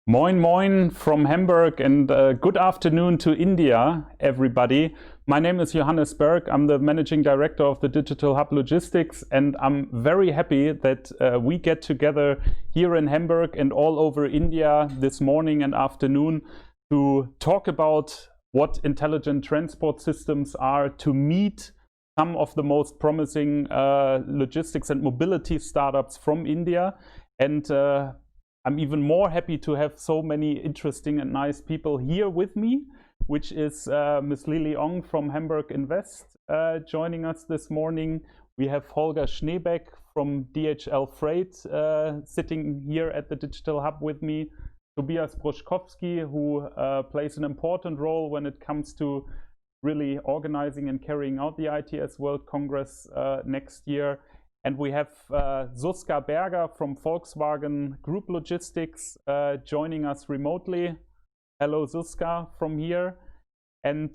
Moin Moin from Hamburg and good afternoon to India, everybody. My name is Johannes Berg. I'm the Managing Director of the Digital Hub Logistics, and I'm very happy that we get together here in Hamburg and all over India this morning and afternoon to talk about what intelligent transport systems are, to meet some of the most promising logistics and mobility startups from India. And I'm even more happy to have so many interesting and nice people here with me, which is Ms. Lili Ong from Hamburg Invest joining us this morning. We have Holger Schneebeck from DHL Freight sitting here at the Digital Hub with me. Tobias Bruschkowski, who plays an important role when it comes to really organizing and carrying out the ITS World Congress next year. And we have Suska Berger from Volkswagen Group Logistics joining us remotely. Hello, Suska, from here. And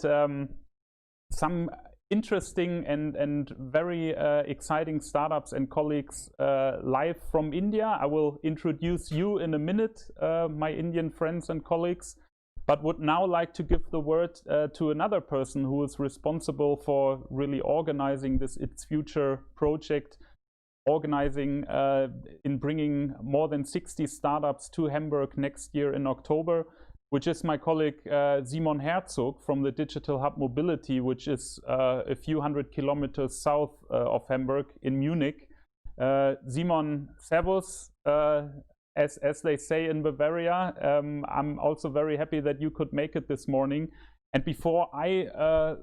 some interesting and very exciting startups and colleagues live from India. I will introduce you in a minute, my Indian friends and colleagues, but would now like to give the word to another person who is responsible for really organizing this It's Future project, organizing in bringing more than 60 startups to Hamburg next year in October, which is my colleague Simon Herzog from the Digital Hub Mobility, which is a few hundred kilometers south of Hamburg in Munich. Simon, servus, as they say in Bavaria. I'm also very happy that you could make it this morning. And before I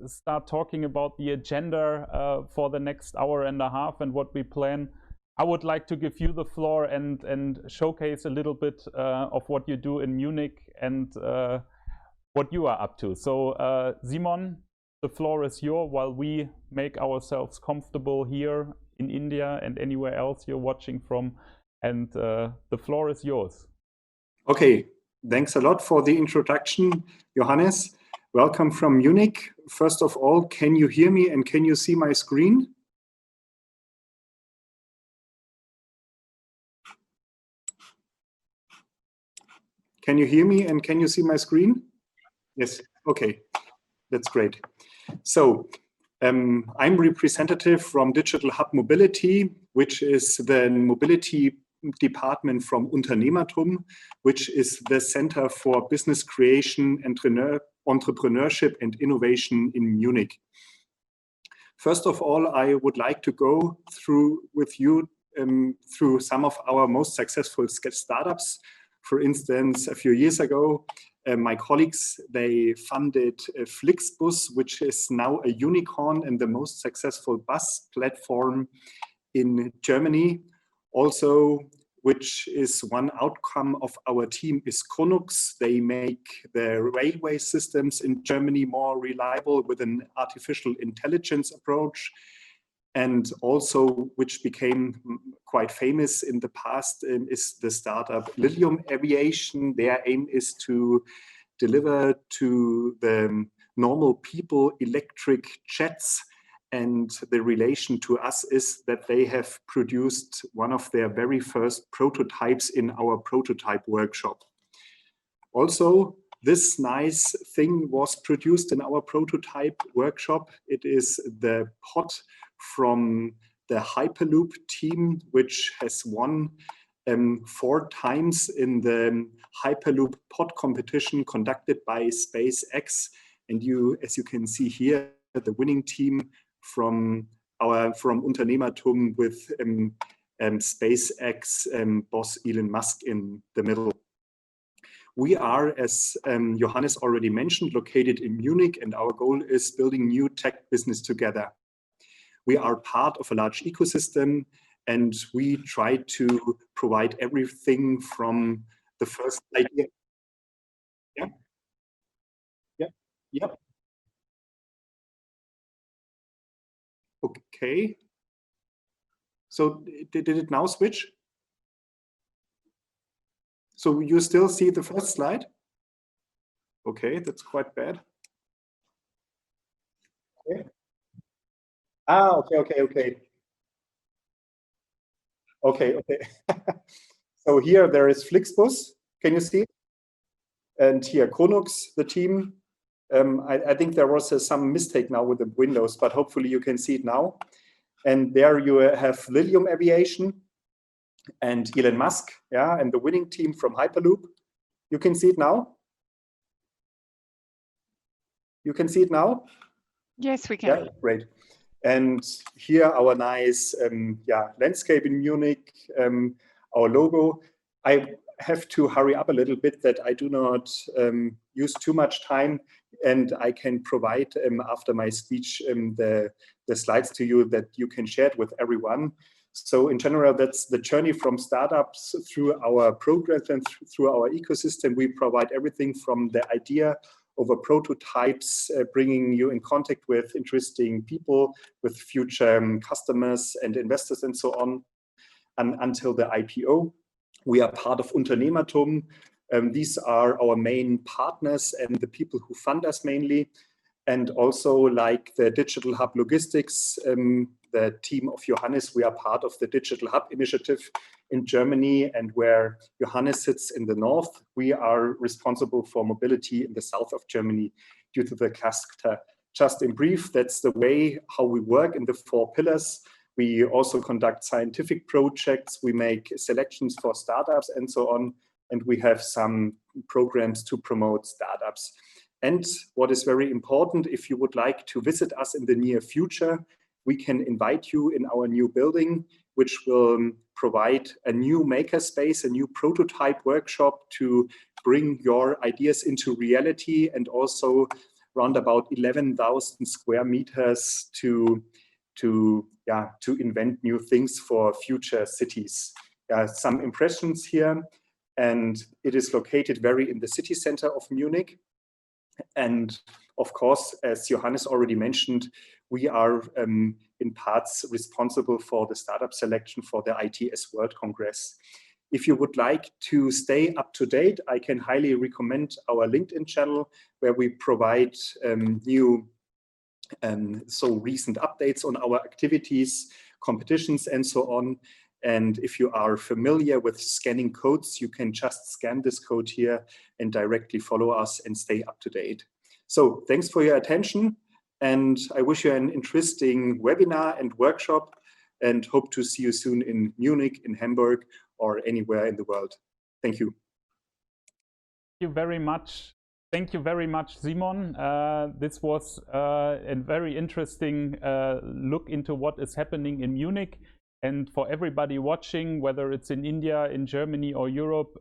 start talking about the agenda for the next hour and a half and what we plan, I would like to give you the floor and showcase a little bit of what you do in Munich and what you are up to. So Simon, the floor is yours while we make ourselves comfortable here in India and anywhere else you're watching from. And the floor is yours. Okay, thanks a lot for the introduction, Johannes. Welcome from Munich. First of all, can you hear me and can you see my screen? Can you hear me and can you see my screen? Yes, okay, that's great. So I'm representative from Digital Hub Mobility, which is the mobility department from Unternehmertum, which is the Center for Business Creation, Entrepreneurship and Innovation in Munich. First of all, I would like to go through with you through some of our most successful startups. For instance, a few years ago, my colleagues, they funded Flixbus, which is now a unicorn and the most successful bus platform in Germany. Also, which is one outcome of our team, is Konux. They make the railway systems in Germany more reliable with an artificial intelligence approach. And also, which became quite famous in the past, is the startup Lilium Aviation. Their aim is to deliver to the normal people electric jets. And the relation to us is that they have produced one of their very first prototypes in our prototype workshop. Also, this nice thing was produced in our prototype workshop. It is the pod from the Hyperloop team, which has won 4 times in the Hyperloop pod competition conducted by SpaceX. And as you can see here, the winning team from Unternehmertum with SpaceX boss Elon Musk in the middle. We are, as Johannes already mentioned, located in Munich, and our goal is building new tech business together. We are part of a large ecosystem, and we try to provide everything from the first idea. Yeah. Yeah. Yep. Okay. So did it now switch? So you still see the first slide? Okay, that's quite bad. Okay. Okay. Okay. So here there is Flixbus. Can you see it? And here, Chronux, the team. I think there was some mistake now with the windows, but hopefully you can see it now. And there you have Lilium Aviation and Elon Musk, yeah, and the winning team from Hyperloop. You can see it now? You can see it now? Yes, we can. Yeah, great. And here our nice landscape in Munich, our logo. I have to hurry up a little bit that I do not use too much time, and I can provide after my speech the slides to you that you can share it with everyone. So in general, that's the journey from startups through our programs and through our ecosystem. We provide everything from the idea over prototypes, bringing you in contact with interesting people, with future customers and investors and so on, and until the IPO. We are part of Unternehmertum. These are our main partners and the people who fund us mainly. And also like the Digital Hub Logistics, the team of Johannes, we are part of the Digital Hub initiative in Germany, and where Johannes sits in the north, we are responsible for mobility in the south of Germany due to the cluster. Just in brief, that's the way how we work in the 4 pillars. We also conduct scientific projects, we make selections for startups and so on, and we have some programs to promote startups. And what is very important, if you would like to visit us in the near future, we can invite you in our new building, which will provide a new makerspace, a new prototype workshop to bring your ideas into reality, and also around about 11,000 square meters to invent new things for future cities. Some impressions here, and it is located very in the city center of Munich. And of course, as Johannes already mentioned, we are in parts responsible for the startup selection for the ITS World Congress. If you would like to stay up to date, I can highly recommend our LinkedIn channel, where we provide recent updates on our activities, competitions, and so on. And if you are familiar with scanning codes, you can just scan this code here and directly follow us and stay up to date. So thanks for your attention, and I wish you an interesting webinar and workshop, and hope to see you soon in Munich, in Hamburg, or anywhere in the world. Thank you. Thank you very much. Thank you very much, Simon. This was a very interesting look into what is happening in Munich. And for everybody watching, whether it's in India, in Germany, or Europe,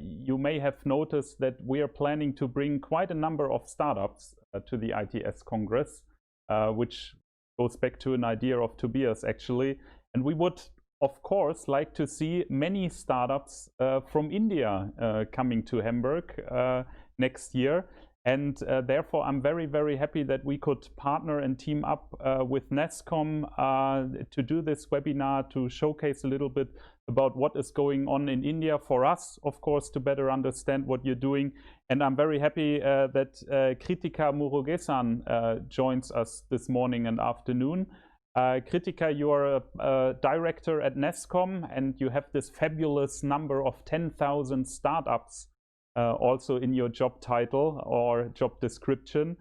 you may have noticed that we are planning to bring quite a number of startups to the ITS Congress, which goes back to an idea of Tobias, actually. And we would, of course, like to see many startups from India coming to Hamburg next year. And therefore, I'm very, very happy that we could partner and team up with NESCOM to do this webinar, to showcase a little bit about what is going on in India for us, of course, to better understand what you're doing. And I'm very happy that Kritika Murugesan joins us this morning and afternoon. Kritika, you are a director at NESCOM, and you have this fabulous number of 10,000 startups also in your job title or job description.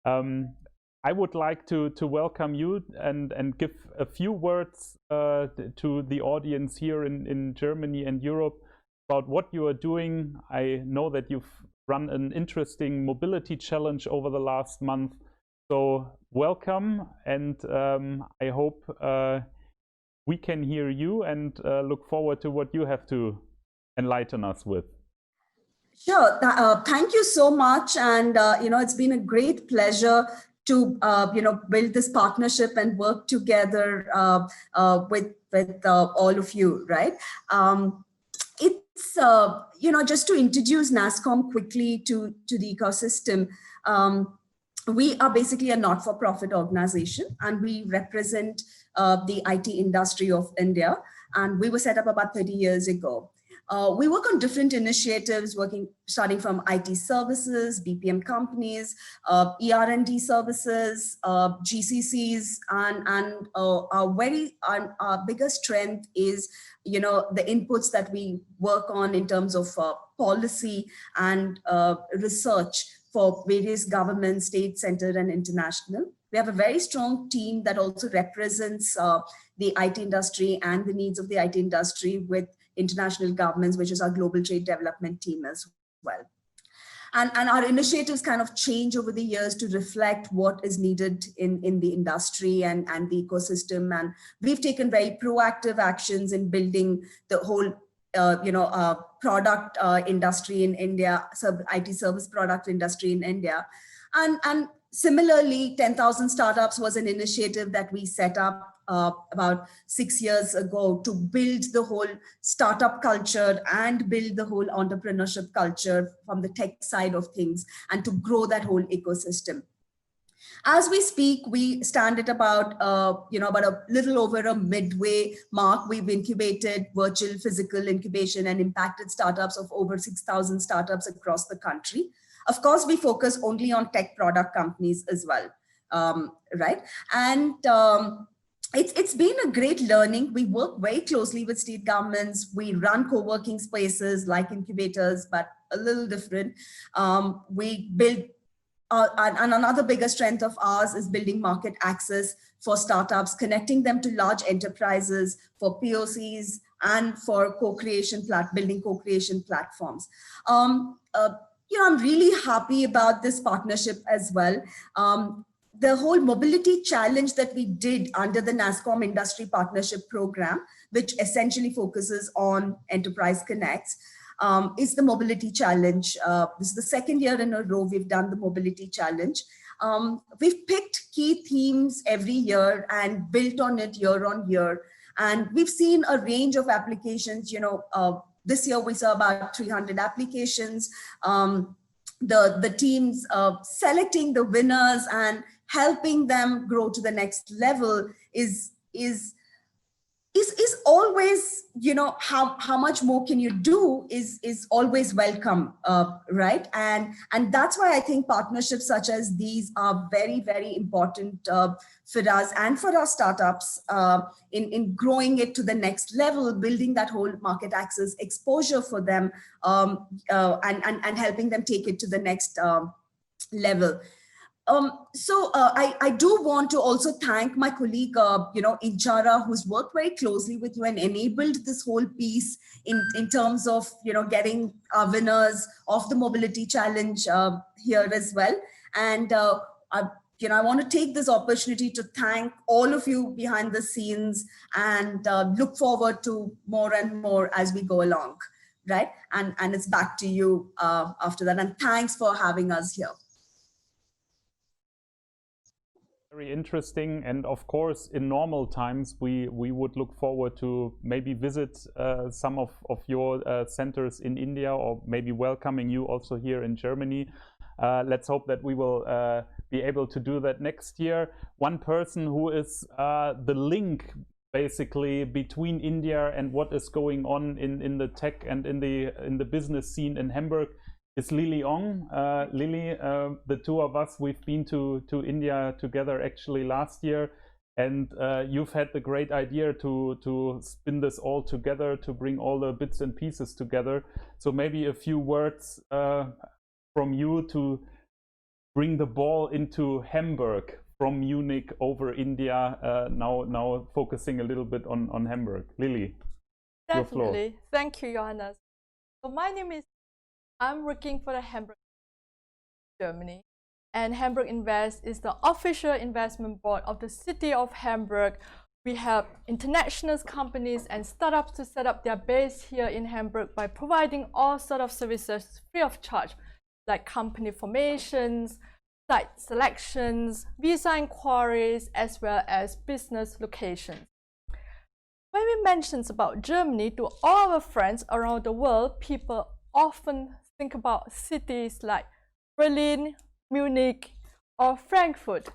I would like to welcome you and give a few words to the audience here in Germany and Europe about what you are doing. I know that you've run an interesting mobility challenge over the last month. So welcome, and I hope we can hear you and look forward to what you have to enlighten us with. Sure. Thank you so much. And, it's been a great pleasure to, build this partnership and work together with all of you, right? It's, just to introduce NASCOM quickly to the ecosystem. We are basically a not-for-profit organization, and we represent the IT industry of India. And we were set up about 30 years ago. we work on different initiatives, starting from IT services, BPM companies, ER&D services, GCCs, and our biggest strength is, the inputs that we work on in terms of policy and research for various governments, state, centered, and international. We have a very strong team that also represents the IT industry and the needs of the IT industry with international governments, which is our global trade development team as well. And our initiatives kind of change over the years to reflect what is needed in the industry and the ecosystem. And we've taken very proactive actions in building the whole product industry in India, IT service product industry in India. And similarly, 10,000 Startups was an initiative that we set up about 6 years ago to build the whole startup culture and build the whole entrepreneurship culture from the tech side of things and to grow that whole ecosystem. As we speak, we stand at about a little over a midway mark. We've incubated virtual, physical incubation and impacted startups of over 6,000 startups across the country. Of course, we focus only on tech product companies as well, right? And it's been a great learning. We work very closely with state governments. We run co-working spaces like incubators, but a little different. We build, and another bigger strength of ours is building market access for startups, connecting them to large enterprises for POCs and for building co-creation platforms. I'm really happy about this partnership as well. The whole mobility challenge that we did under the NASSCOM Industry Partnership Program, which essentially focuses on Enterprise Connects, is the mobility challenge. This is the second year in a row we've done the mobility challenge. We've picked key themes every year and built on it year on year. And we've seen a range of applications. This year we saw about 300 applications. The teams selecting the winners and helping them grow to the next level is always, how much more can you do is always welcome, right? And that's why I think partnerships such as these are very, very important for us and for our startups in growing it to the next level, building that whole market access exposure for them, and helping them take it to the next level. I do want to also thank my colleague, Inchara, who's worked very closely with you and enabled this whole piece in terms of, getting our winners of the mobility challenge here as well. And, I want to take this opportunity to thank all of you behind the scenes and look forward to more and more as we go along, right? And it's back to you after that. And thanks for having us here. Very interesting, and of course in normal times we would look forward to maybe visit some of your centers in India, or maybe welcoming you also here in Germany. Let's hope that we will be able to do that next year. One person who is the link basically between India and what is going on in the tech and in the business scene in Hamburg is Lily Ong. Lily, the two of us, we've been to India together actually last year, and you've had the great idea to spin this all together, to bring all the bits and pieces together. So maybe a few words from you to bring the ball into Hamburg from Munich over India, now focusing a little bit on Hamburg. Lily, your floor. Definitely. Thank you, Johannes. So my name is, I'm working for the Hamburg, Germany, and Hamburg Invest is the official investment board of the city of Hamburg. We help international companies and startups to set up their base here in Hamburg by providing all sorts of services free of charge, like company formations, site selections, visa inquiries, as well as business locations. When we mention about Germany to all our friends around the world, people often think about cities like Berlin, Munich, or Frankfurt.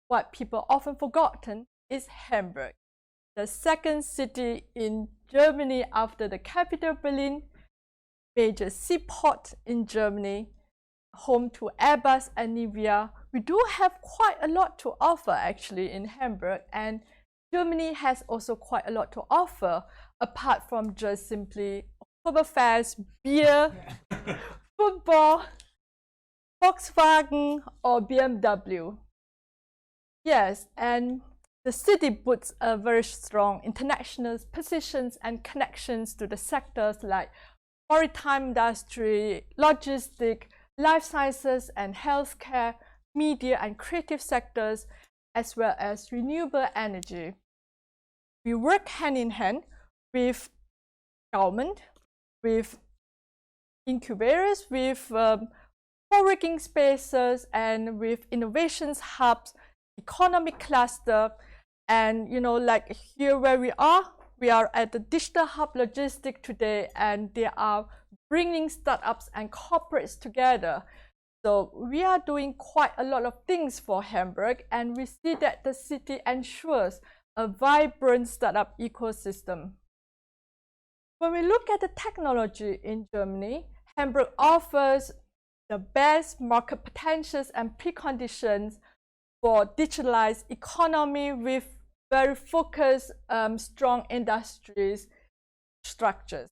What people often forgotten is Hamburg. the second city in Germany after the capital Berlin, major seaport in Germany, home to Airbus and Nivea. We do have quite a lot to offer actually in Hamburg, and Germany has also quite a lot to offer apart from just simply Oktoberfest, beer, football, Volkswagen or BMW. Yes, and the city puts a very strong international positions and connections to the sectors like maritime industry, logistics, life sciences and healthcare, media and creative sectors, as well as renewable energy. We work hand in hand with government, with incubators, with co-working spaces, and with innovations hubs, economic cluster. And like here where we are at the Digital Hub Logistics today, and they are bringing startups and corporates together. So we are doing quite a lot of things for Hamburg, and we see that the city ensures a vibrant startup ecosystem. When we look at the technology in Germany, Hamburg offers the best market potentials and preconditions for digitalized economy with very focused, strong industries structures.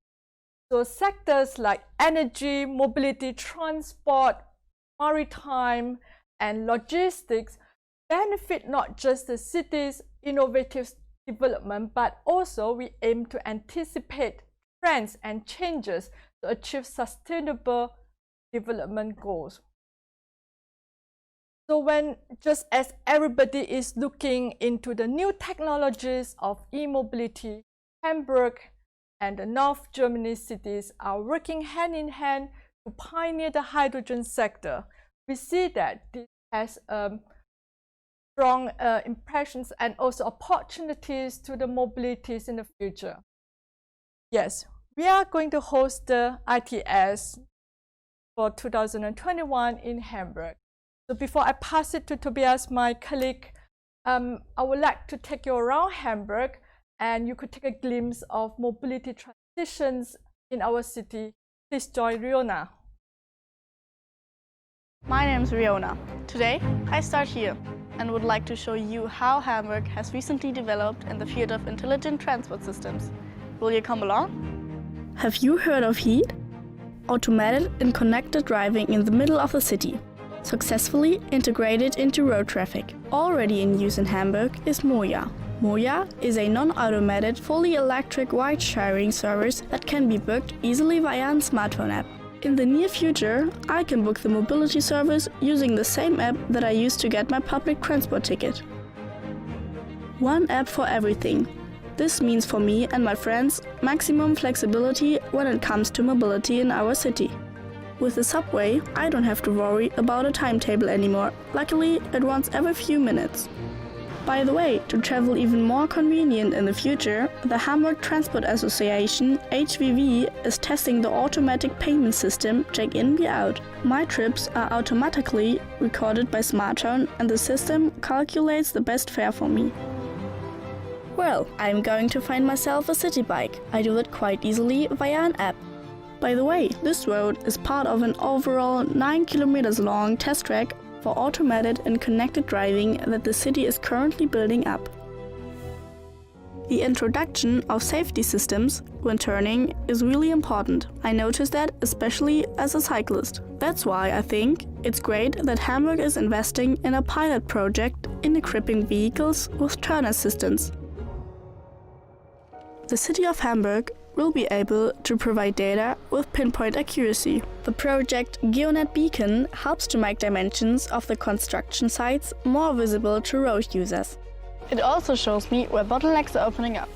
So sectors like energy, mobility, transport, maritime, and logistics benefit not just the city's innovative development, but also we aim to anticipate trends and changes to achieve sustainable development goals. So just as everybody is looking into the new technologies of e-mobility, Hamburg and the North Germany cities are working hand in hand to pioneer the hydrogen sector. We see that this has strong impressions and also opportunities to the mobilities in the future. Yes, we are going to host the ITS for 2021 in Hamburg. So before I pass it to Tobias, my colleague, I would like to take you around Hamburg, and you could take a glimpse of mobility transitions in our city. Please join Riona. My name is Riona. Today, I start here and would like to show you how Hamburg has recently developed in the field of intelligent transport systems. Will you come along? Have you heard of HEAT? Automated and connected driving in the middle of the city, successfully integrated into road traffic. Already in use in Hamburg is Moja. Moja is a non-automated, fully electric ride-sharing service that can be booked easily via a smartphone app. In the near future, I can book the mobility service using the same app that I use to get my public transport ticket. One app for everything. This means for me and my friends maximum flexibility when it comes to mobility in our city. With the subway, I don't have to worry about a timetable anymore. Luckily, it runs every few minutes. By the way, to travel even more convenient in the future, the Hamburg Transport Association, HVV, is testing the automatic payment system Check In Be Out. My trips are automatically recorded by smartphone, and the system calculates the best fare for me. Well, I'm going to find myself a city bike. I do it quite easily via an app. By the way, this road is part of an overall 9 kilometers long test track for automated and connected driving that the city is currently building up. The introduction of safety systems when turning is really important. I noticed that especially as a cyclist. That's why I think it's great that Hamburg is investing in a pilot project in equipping vehicles with turn assistance. The city of Hamburg will be able to provide data with pinpoint accuracy. The project GeoNet Beacon helps to make dimensions of the construction sites more visible to road users. It also shows me where bottlenecks are opening up.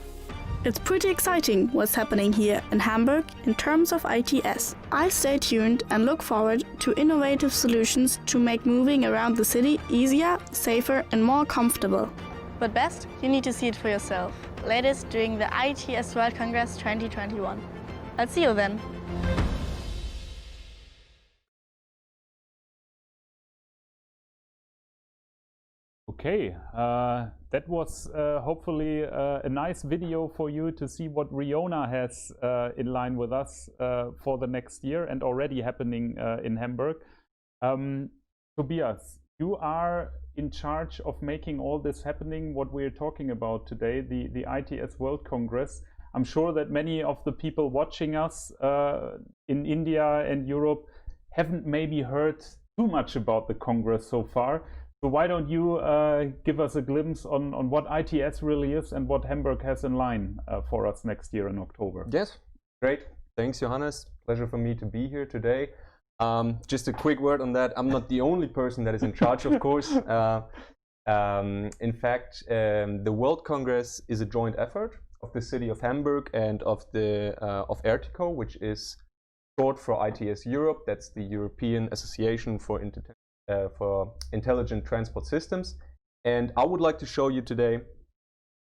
It's pretty exciting what's happening here in Hamburg in terms of ITS. I stay tuned and look forward to innovative solutions to make moving around the city easier, safer and more comfortable. But best, you need to see it for yourself. Latest during the ITS World Congress 2021. I'll see you then. Okay, that was hopefully a nice video for you to see what Riona has in line with us for the next year and already happening in Hamburg. Tobias, you are in charge of making all this happening, what we're talking about today, the ITS World Congress. I'm sure that many of the people watching us in India and Europe haven't maybe heard too much about the Congress so far. So why don't you give us a glimpse on what ITS really is and what Hamburg has in line for us next year in October? Yes, great. Thanks, Johannes. Pleasure for me to be here today. Just a quick word on that. I'm not the only person that is in charge, of course. In fact, the World Congress is a joint effort of the city of Hamburg and of ERTICO, which is short for ITS Europe. That's the European Association for Intelligent Transport Systems. And I would like to show you today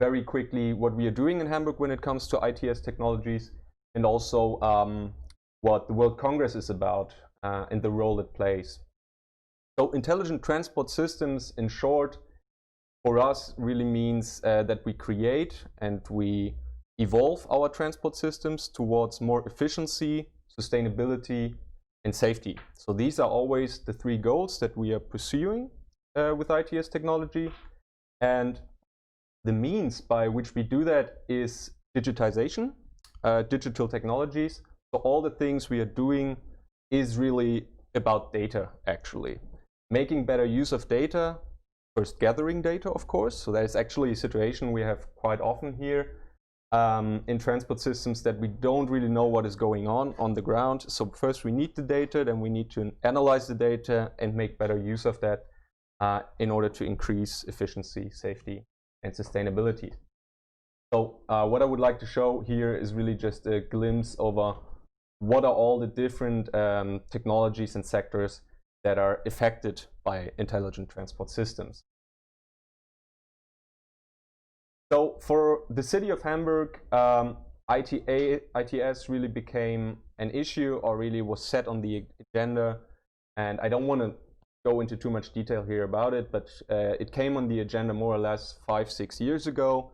very quickly what we are doing in Hamburg when it comes to ITS technologies, and also what the World Congress is about and the role it plays. So intelligent transport systems, in short, for us really means that we create and we evolve our transport systems towards more efficiency, sustainability, and safety. So these are always the three goals that we are pursuing with ITS technology. And the means by which we do that is digitization, digital technologies. So all the things we are doing is really about data, actually. Making better use of data, first gathering data, of course. So that is actually a situation we have quite often here in transport systems, that we don't really know what is going on the ground. So first we need the data, then we need to analyze the data and make better use of that in order to increase efficiency, safety, and sustainability. So what I would like to show here is really just a glimpse over what are all the different technologies and sectors that are affected by intelligent transport systems. So for the city of Hamburg, ITS really became an issue, or really was set on the agenda. And I don't want to go into too much detail here about it, but it came on the agenda more or less 5-6 years ago.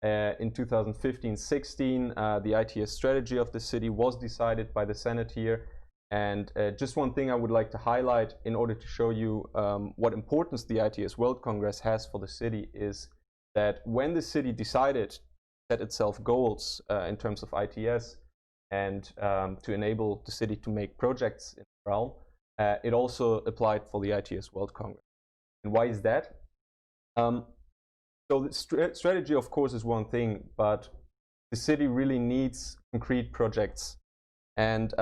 In 2015-16, the ITS strategy of the city was decided by the Senate here. And just one thing I would like to highlight in order to show you what importance the ITS World Congress has for the city is that when the city decided to set itself goals in terms of ITS and to enable the city to make projects in the realm, it also applied for the ITS World Congress. And why is that? So the strategy, of course, is one thing, but the city really needs concrete projects. And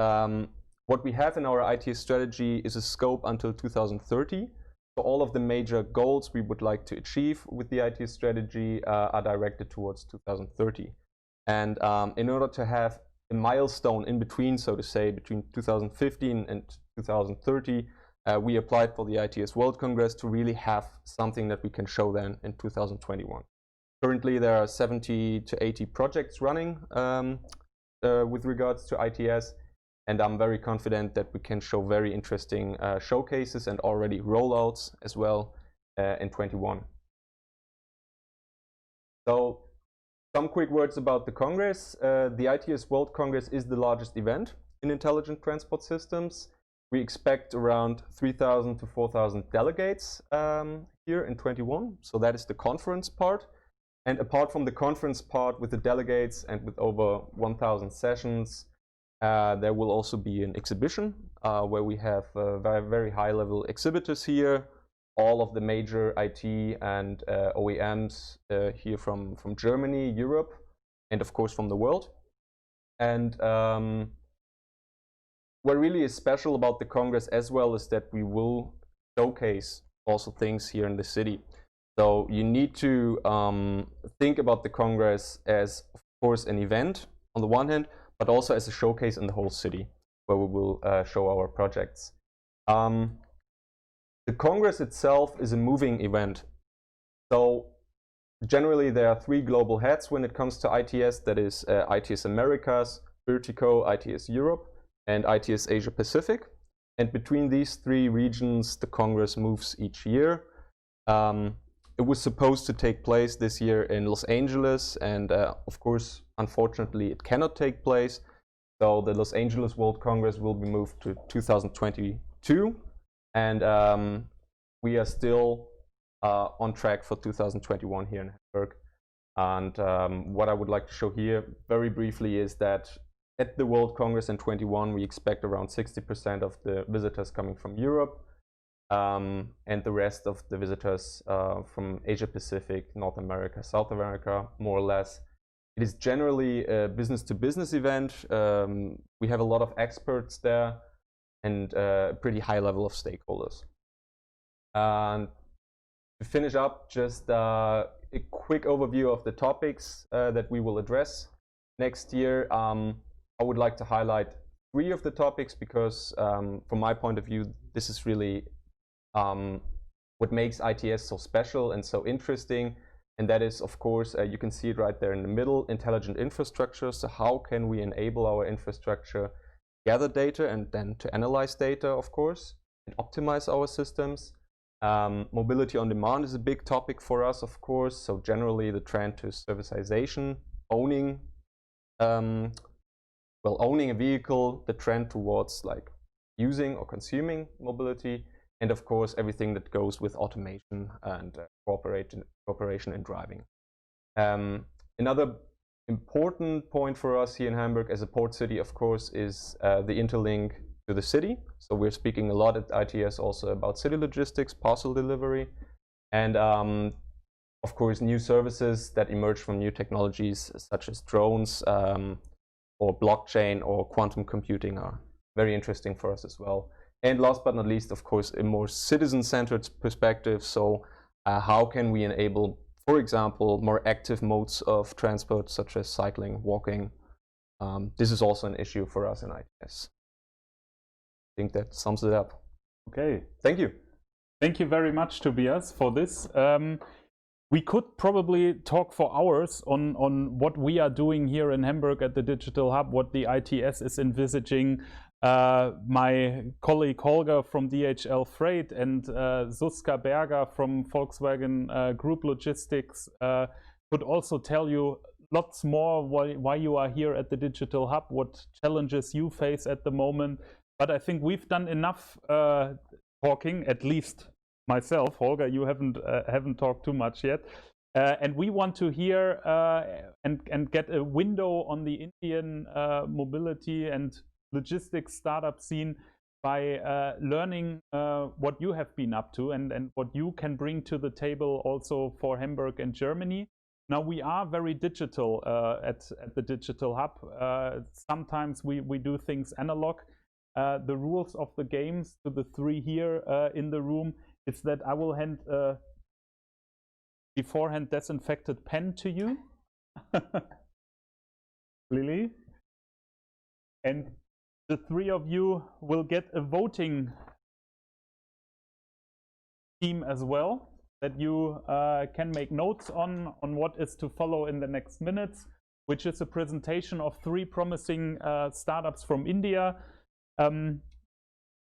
what we have in our ITS strategy is a scope until 2030. So all of the major goals we would like to achieve with the ITS strategy are directed towards 2030. And in order to have a milestone in between, so to say, between 2015 and 2030, we applied for the ITS World Congress to really have something that we can show then in 2021. Currently, there are 70 to 80 projects running with regards to ITS. And I'm very confident that we can show very interesting showcases and already rollouts as well in 21. So some quick words about the Congress. The ITS World Congress is the largest event in intelligent transport systems. We expect around 3,000 to 4,000 delegates here in 21. So that is the conference part. And apart from the conference part with the delegates and with over 1,000 sessions, there will also be an exhibition where we have very high-level exhibitors here, all of the major IT and OEMs here from Germany, Europe, and of course from the world. And what really is special about the Congress as well is that we will showcase also things here in the city. So you need to think about the Congress as, of course, an event on the one hand, but also as a showcase in the whole city where we will show our projects. The Congress itself is a moving event. So generally there are 3 global heads when it comes to ITS. That is ITS Americas, ERTICO, ITS Europe, and ITS Asia Pacific. And between these 3 regions, the Congress moves each year. It was supposed to take place this year in Los Angeles, and of course, unfortunately, it cannot take place. So the Los Angeles World Congress will be moved to 2022, and we are still on track for 2021 here in Hamburg. And what I would like to show here very briefly is that at the World Congress in 21, we expect around 60% of the visitors coming from Europe, and the rest of the visitors from Asia Pacific, North America, South America, more or less. It is generally a business-to-business event. We have a lot of experts there and a pretty high level of stakeholders. And to finish up, just a quick overview of the topics that we will address next year. I would like to highlight 3 of the topics because from my point of view, this is really what makes ITS so special and so interesting. And that is, of course, you can see it right there in the middle, intelligent infrastructure. So how can we enable our infrastructure gather data and then to analyze data, of course, and optimize our systems? Mobility on demand is a big topic for us, of course. So generally the trend to servicization, owning a vehicle, the trend towards like using or consuming mobility, and of course everything that goes with automation and cooperation in driving. Another important point for us here in Hamburg as a port city, of course, is the interlink to the city. So we're speaking a lot at ITS also about city logistics, parcel delivery, and of course new services that emerge from new technologies such as drones or blockchain or quantum computing are very interesting for us as well. And last but not least, of course, a more citizen-centered perspective. So how can we enable, for example, more active modes of transport such as cycling, walking? This is also an issue for us in ITS. I think that sums it up. Okay. Thank you. Thank you very much, Tobias, for this. We could probably talk for hours on what we are doing here in Hamburg at the Digital Hub, what the ITS is envisaging. My colleague Holger from DHL Freight and Suska Berger from Volkswagen Group Logistics could also tell you lots more why you are here at the Digital Hub, what challenges you face at the moment. But I think we've done enough talking, at least myself. Holger, you haven't talked too much yet. And we want to hear and get a window on the Indian mobility and logistics startup scene by learning what you have been up to and what you can bring to the table also for Hamburg and Germany. Now we are very digital at the Digital Hub. Sometimes we do things analog. The rules of the games to the 3 here in the room is that I will hand a beforehand disinfected pen to you, Lily, and the 3 of you will get a voting team as well that you can make notes on what is to follow in the next minutes, which is a presentation of 3 promising startups from India.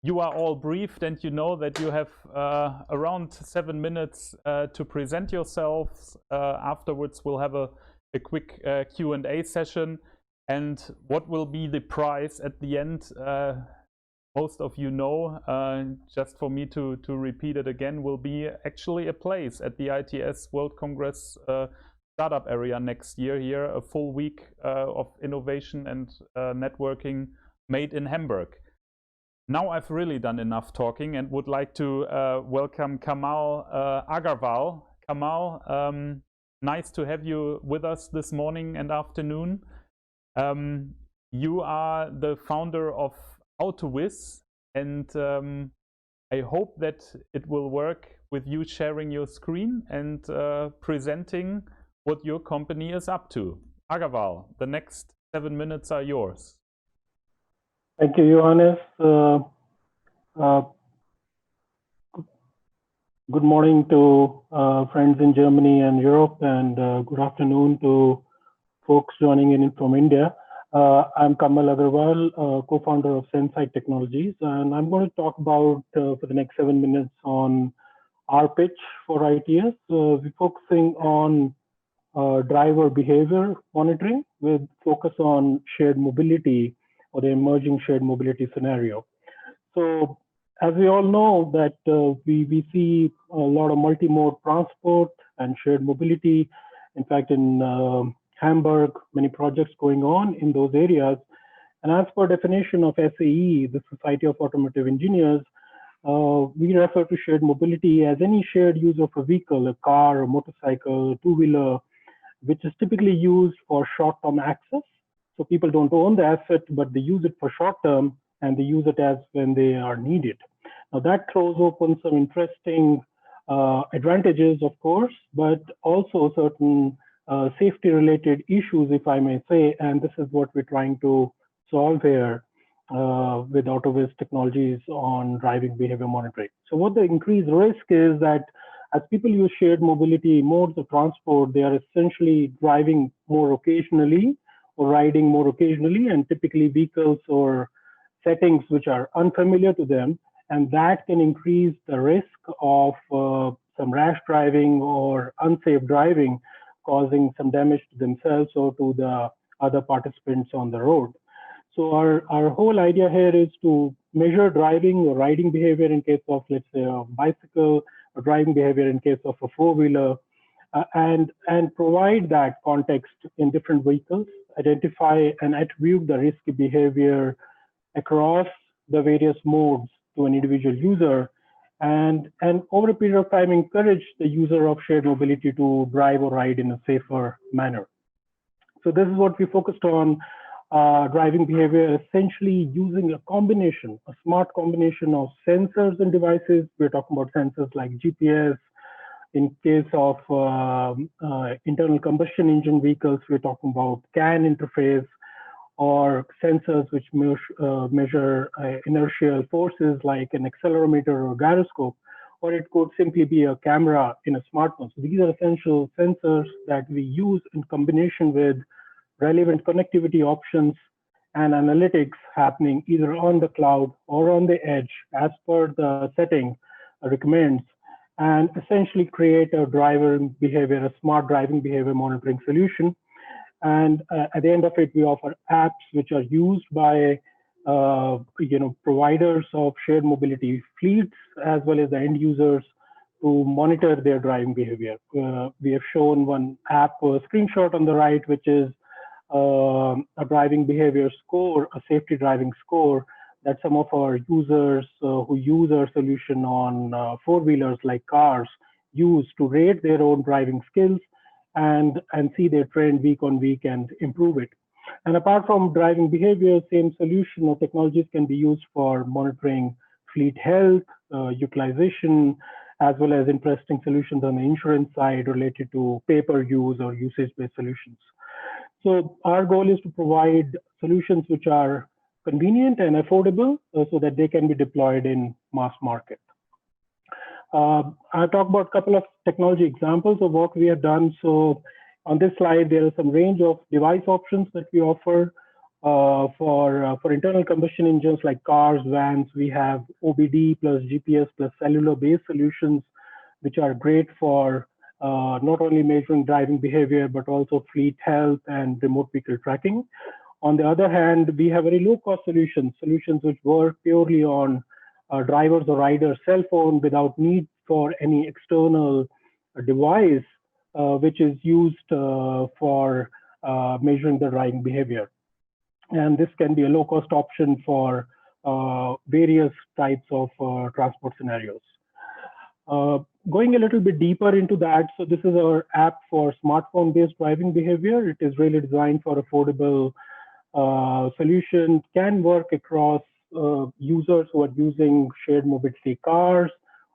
You are all briefed and you know that you have around 7 minutes to present yourselves. Afterwards we'll have a quick Q&A session. And what will be the prize at the end, most of you know, just for me to repeat it again, will be actually a place at the ITS World Congress startup area next year here, a full week of innovation and networking made in Hamburg. Now I've really done enough talking and would like to welcome Kamal Agarwal. Kamal, nice to have you with us this morning and afternoon. You are the founder of hubTV, and I hope that it will work with you sharing your screen and presenting what your company is up to. Agarwal, the next 7 minutes are yours. Thank you, Johannes. Good morning to friends in Germany and Europe, and good afternoon to folks joining in from India. I'm Kamal Agarwal, co-founder of Sensite Technologies, and I'm going to talk about for the next 7 minutes on our pitch for ITS. We're focusing on driver behavior monitoring with focus on shared mobility or the emerging shared mobility scenario. So as we all know that we see a lot of multi-mode transport and shared mobility. In fact, in Hamburg, many projects going on in those areas. And as per definition of SAE, the Society of Automotive Engineers, we refer to shared mobility as any shared use of a vehicle, a car, a motorcycle, two-wheeler, which is typically used for short-term access. So people don't own the asset, but they use it for short-term, and they use it as when they are needed. Now that throws open some interesting advantages, of course, but also certain safety-related issues, if I may say, and this is what we're trying to solve here with AutoVis technologies on driving behavior monitoring. So what the increased risk is that as people use shared mobility modes of transport, they are essentially driving more occasionally or riding more occasionally, and typically vehicles or settings which are unfamiliar to them, and that can increase the risk of some rash driving or unsafe driving, causing some damage to themselves or to the other participants on the road. So our whole idea here is to measure driving or riding behavior in case of, let's say, a bicycle, or driving behavior in case of a four-wheeler, and provide that context in different vehicles, identify and attribute the risky behavior across the various modes to an individual user, and over a period of time encourage the user of shared mobility to drive or ride in a safer manner. So this is what we focused on, driving behavior, essentially using a combination, a smart combination of sensors and devices. We're talking about sensors like GPS. In case of internal combustion engine vehicles, we're talking about CAN interface, or sensors which measure inertial forces like an accelerometer or gyroscope, or it could simply be a camera in a smartphone. So these are essential sensors that we use in combination with relevant connectivity options and analytics happening either on the cloud or on the edge as per the setting recommends, and essentially create a driver behavior, a smart driving behavior monitoring solution. And at the end of it, we offer apps which are used by providers of shared mobility fleets as well as the end users to monitor their driving behavior. We have shown one app, a screenshot on the right, which is a driving behavior score, a safety driving score that some of our users who use our solution on four-wheelers like cars use to rate their own driving skills and see their trend week on week and improve it. And apart from driving behavior, same solution or technologies can be used for monitoring fleet health, utilization, as well as interesting solutions on the insurance side related to pay-per-use or usage-based solutions. So our goal is to provide solutions which are convenient and affordable so that they can be deployed in mass market. I'll talk about a couple of technology examples of what we have done. So on this slide, there are some range of device options that we offer for internal combustion engines like cars, vans. We have OBD plus GPS plus cellular-based solutions, which are great for not only measuring driving behavior, but also fleet health and remote vehicle tracking. On the other hand, we have very low-cost solutions which work purely on drivers or riders' cell phone without need for any external device, which is used for measuring the driving behavior. And this can be a low-cost option for various types of transport scenarios. Going a little bit deeper into that, so this is our app for smartphone-based driving behavior. It is really designed for affordable solution, can work across users who are using shared mobility cars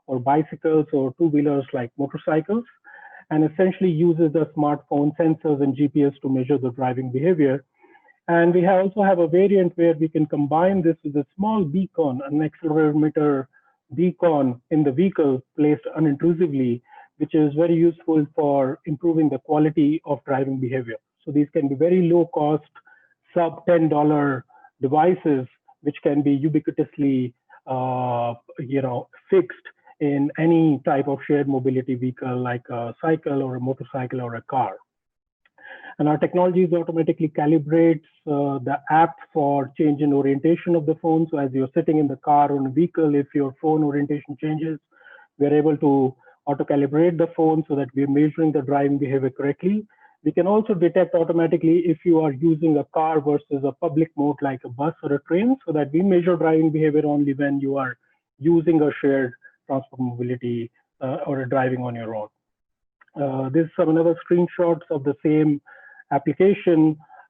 or bicycles or two-wheelers like motorcycles, and essentially uses the smartphone sensors and GPS to measure the driving behavior. And we also have a variant where we can combine this with a small beacon, an accelerometer beacon in the vehicle placed unintrusively, which is very useful for improving the quality of driving behavior. So these can be very low cost, sub $10 devices, which can be ubiquitously fixed in any type of shared mobility vehicle like a cycle or a motorcycle or a car. And our technologies automatically calibrates the app for change in orientation of the phone. So as you're sitting in the car or in a vehicle, if your phone orientation changes, we're able to auto-calibrate the phone so that we're measuring the driving behavior correctly. We can also detect automatically if you are using a car versus a public mode like a bus or a train, so that we measure driving behavior only when you are using a shared transport mobility or driving on your own. This is some another screenshots of the same application.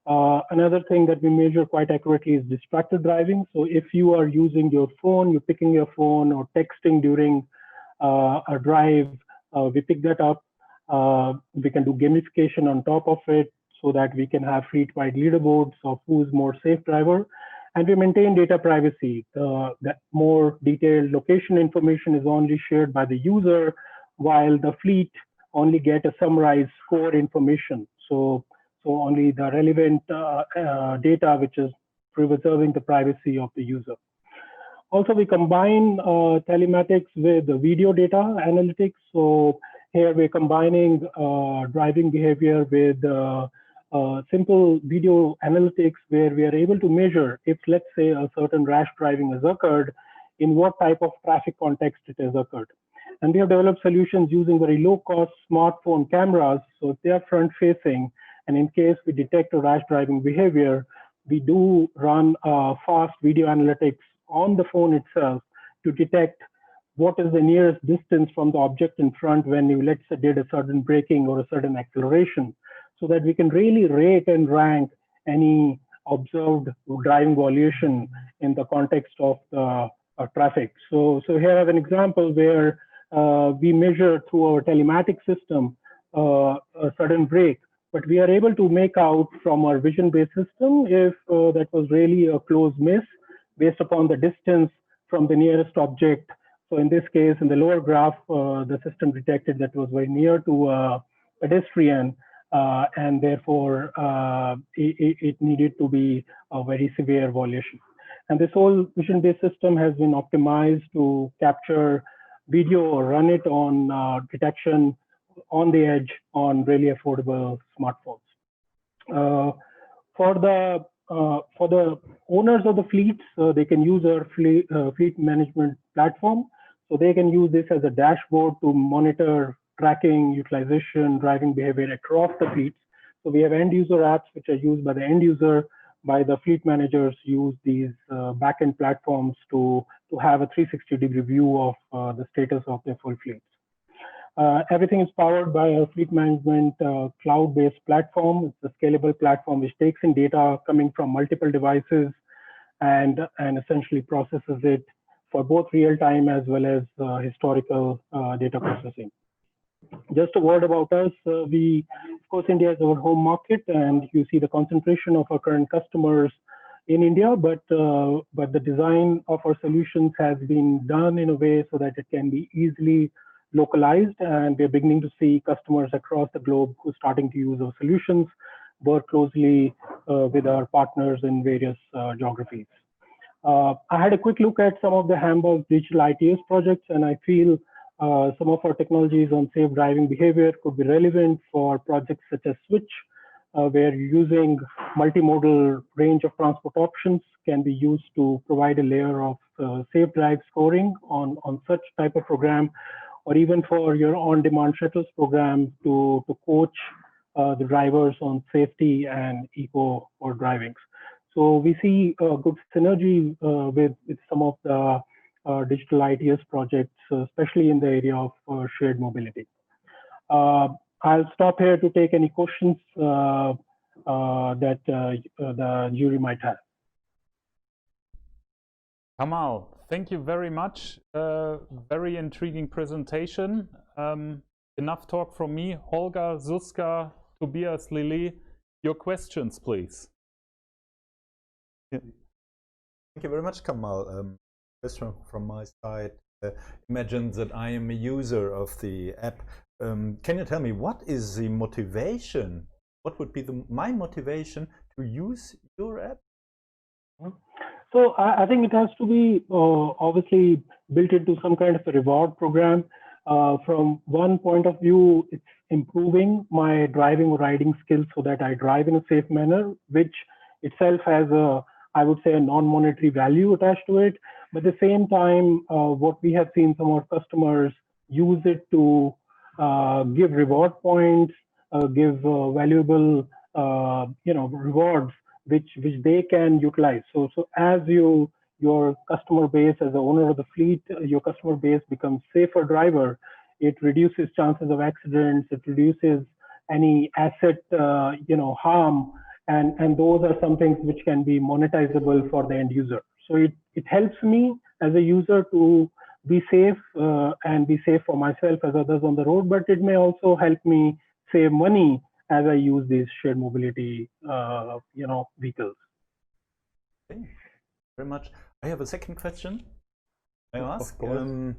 Another thing that we measure quite accurately is distracted driving. So if you are using your phone, you're picking your phone or texting during a drive, we pick that up. We can do gamification on top of it so that we can have fleet-wide leaderboards of who's more safe driver. And we maintain data privacy. That more detailed location information is only shared by the user, while the fleet only get a summarized score information. So only the relevant data, which is preserving the privacy of the user. Also, we combine telematics with the video data analytics. So here we're combining driving behavior with simple video analytics, where we are able to measure if, let's say, a certain rash driving has occurred, in what type of traffic context it has occurred. And we have developed solutions using very low-cost smartphone cameras. So if they are front-facing, and in case we detect a rash driving behavior, we do run fast video analytics on the phone itself to detect what is the nearest distance from the object in front when you, let's say, did a certain braking or a certain acceleration, so that we can really rate and rank any observed driving violation in the context of the traffic. So here I have an example where we measure through our telematics system a sudden brake, but we are able to make out from our vision-based system if that was really a close miss based upon the distance from the nearest object. So in this case, in the lower graph, the system detected that was very near to a pedestrian, and therefore it needed to be a very severe violation. And this whole vision-based system has been optimized to capture video or run it on detection on the edge on really affordable smartphones. For the owners of the fleets, they can use our fleet management platform. So they can use this as a dashboard to monitor tracking, utilization, driving behavior across the fleets. So we have end user apps which are used by the end user. By the fleet managers use these backend platforms to have a 360-degree view of the status of their full fleets. Everything is powered by a fleet management cloud-based platform. It's a scalable platform which takes in data coming from multiple devices and essentially processes it for both real-time as well as historical data processing. Just a word about us. Of course, India is our home market, and you see the concentration of our current customers in India, but the design of our solutions has been done in a way so that it can be easily localized, and we're beginning to see customers across the globe who are starting to use our solutions, work closely with our partners in various geographies. I had a quick look at some of the Hamburg digital ITS projects, and I feel some of our technologies on safe driving behavior could be relevant for projects such as Switch, where using multimodal range of transport options can be used to provide a layer of safe drive scoring on such type of program, or even for your on-demand shuttles program to coach the drivers on safety and eco or driving. So we see a good synergy with some of the digital ITS projects, especially in the area of shared mobility. I'll stop here to take any questions that the jury might have. Kamal, thank you very much. Very intriguing presentation. Enough talk from me. Holger, Zuzka, Tobias, Lili, your questions, please. Thank you very much, Kamal. Question from my side. Imagine that I am a user of the app. Can you tell me what is the motivation? What would be my motivation to use your app? So I think it has to be obviously built into some kind of a reward program. From one point of view, it's improving my driving or riding skills so that I drive in a safe manner, which itself has a, I would say, a non-monetary value attached to it. But at the same time, what we have seen some of our customers use it to give reward points, give valuable rewards which they can utilize. So as your customer base, as the owner of the fleet, your customer base becomes safer driver, it reduces chances of accidents, it reduces any asset harm, and those are some things which can be monetizable for the end user. So it helps me as a user to be safe and be safe for myself as others on the road, but it may also help me save money as I use these shared mobility vehicles. Thank you very much. I have a second question. I ask. Of course.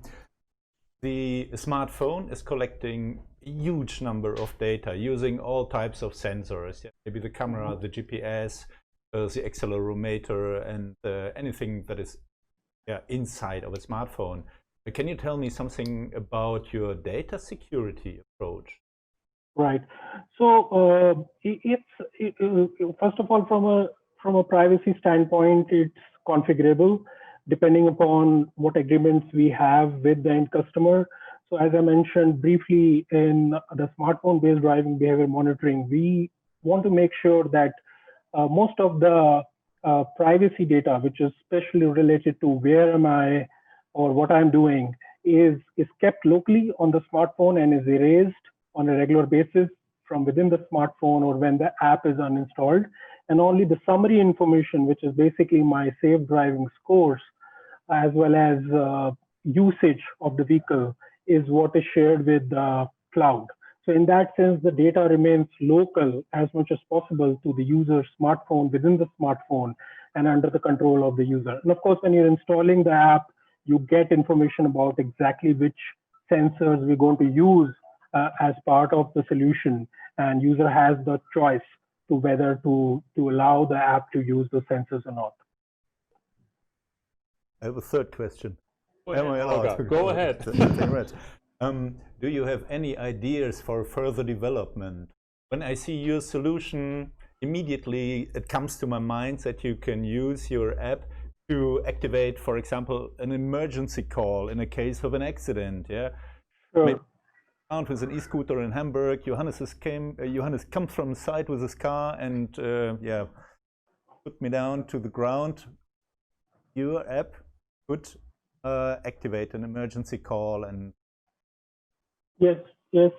The smartphone is collecting a huge number of data using all types of sensors. Yeah, maybe the camera, the GPS, the accelerometer, and anything that is inside of a smartphone. Can you tell me something about your data security approach? Right. So first of all, from a privacy standpoint, it's configurable depending upon what agreements we have with the end customer. So as I mentioned briefly, in the smartphone-based driving behavior monitoring, we want to make sure that most of the privacy data, which is especially related to where am I or what I'm doing, is kept locally on the smartphone and is erased on a regular basis from within the smartphone or when the app is uninstalled. And only the summary information, which is basically my safe driving scores, as well as usage of the vehicle, is what is shared with the cloud. So in that sense, the data remains local as much as possible to the user's smartphone, within the smartphone, and under the control of the user. And of course, when you're installing the app, you get information about exactly which sensors we're going to use as part of the solution, and user has the choice to whether to allow the app to use the sensors or not. I have a third question. Am I allowed? Go ahead. Thank you very much. Do you have any ideas for further development? When I see your solution, immediately it comes to my mind that you can use your app to activate, for example, an emergency call in a case of an accident. Yeah. Sure. Maybe out with an e-scooter in Hamburg. Johannes comes from the side with his car and put me down to the ground. Your app could activate an emergency call and. Yes.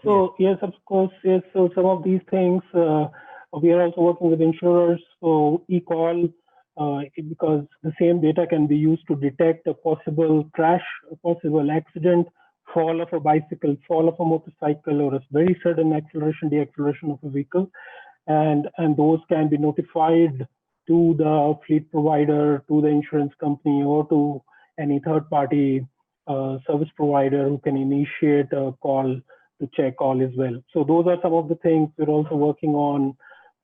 So yes, of course. Yes. So some of these things we are also working with insurers. So e-call, because the same data can be used to detect a possible crash, a possible accident, fall of a bicycle, fall of a motorcycle, or a very sudden acceleration, deacceleration of a vehicle, and those can be notified to the fleet provider, to the insurance company, or to any third-party service provider who can initiate a call to check all as well. So those are some of the things we're also working on,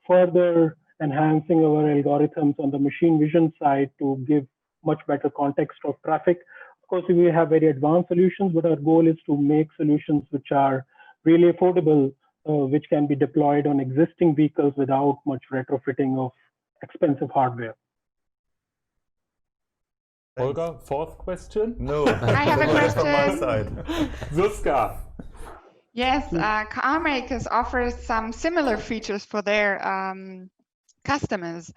further enhancing our algorithms on the machine vision side to give much better context of traffic. Of course, we have very advanced solutions, but our goal is to make solutions which are really affordable, which can be deployed on existing vehicles without much retrofitting of expensive hardware. Olga, fourth question? No. I have a question. From my side. Zuska. Yes, car makers offer some similar features for their customers.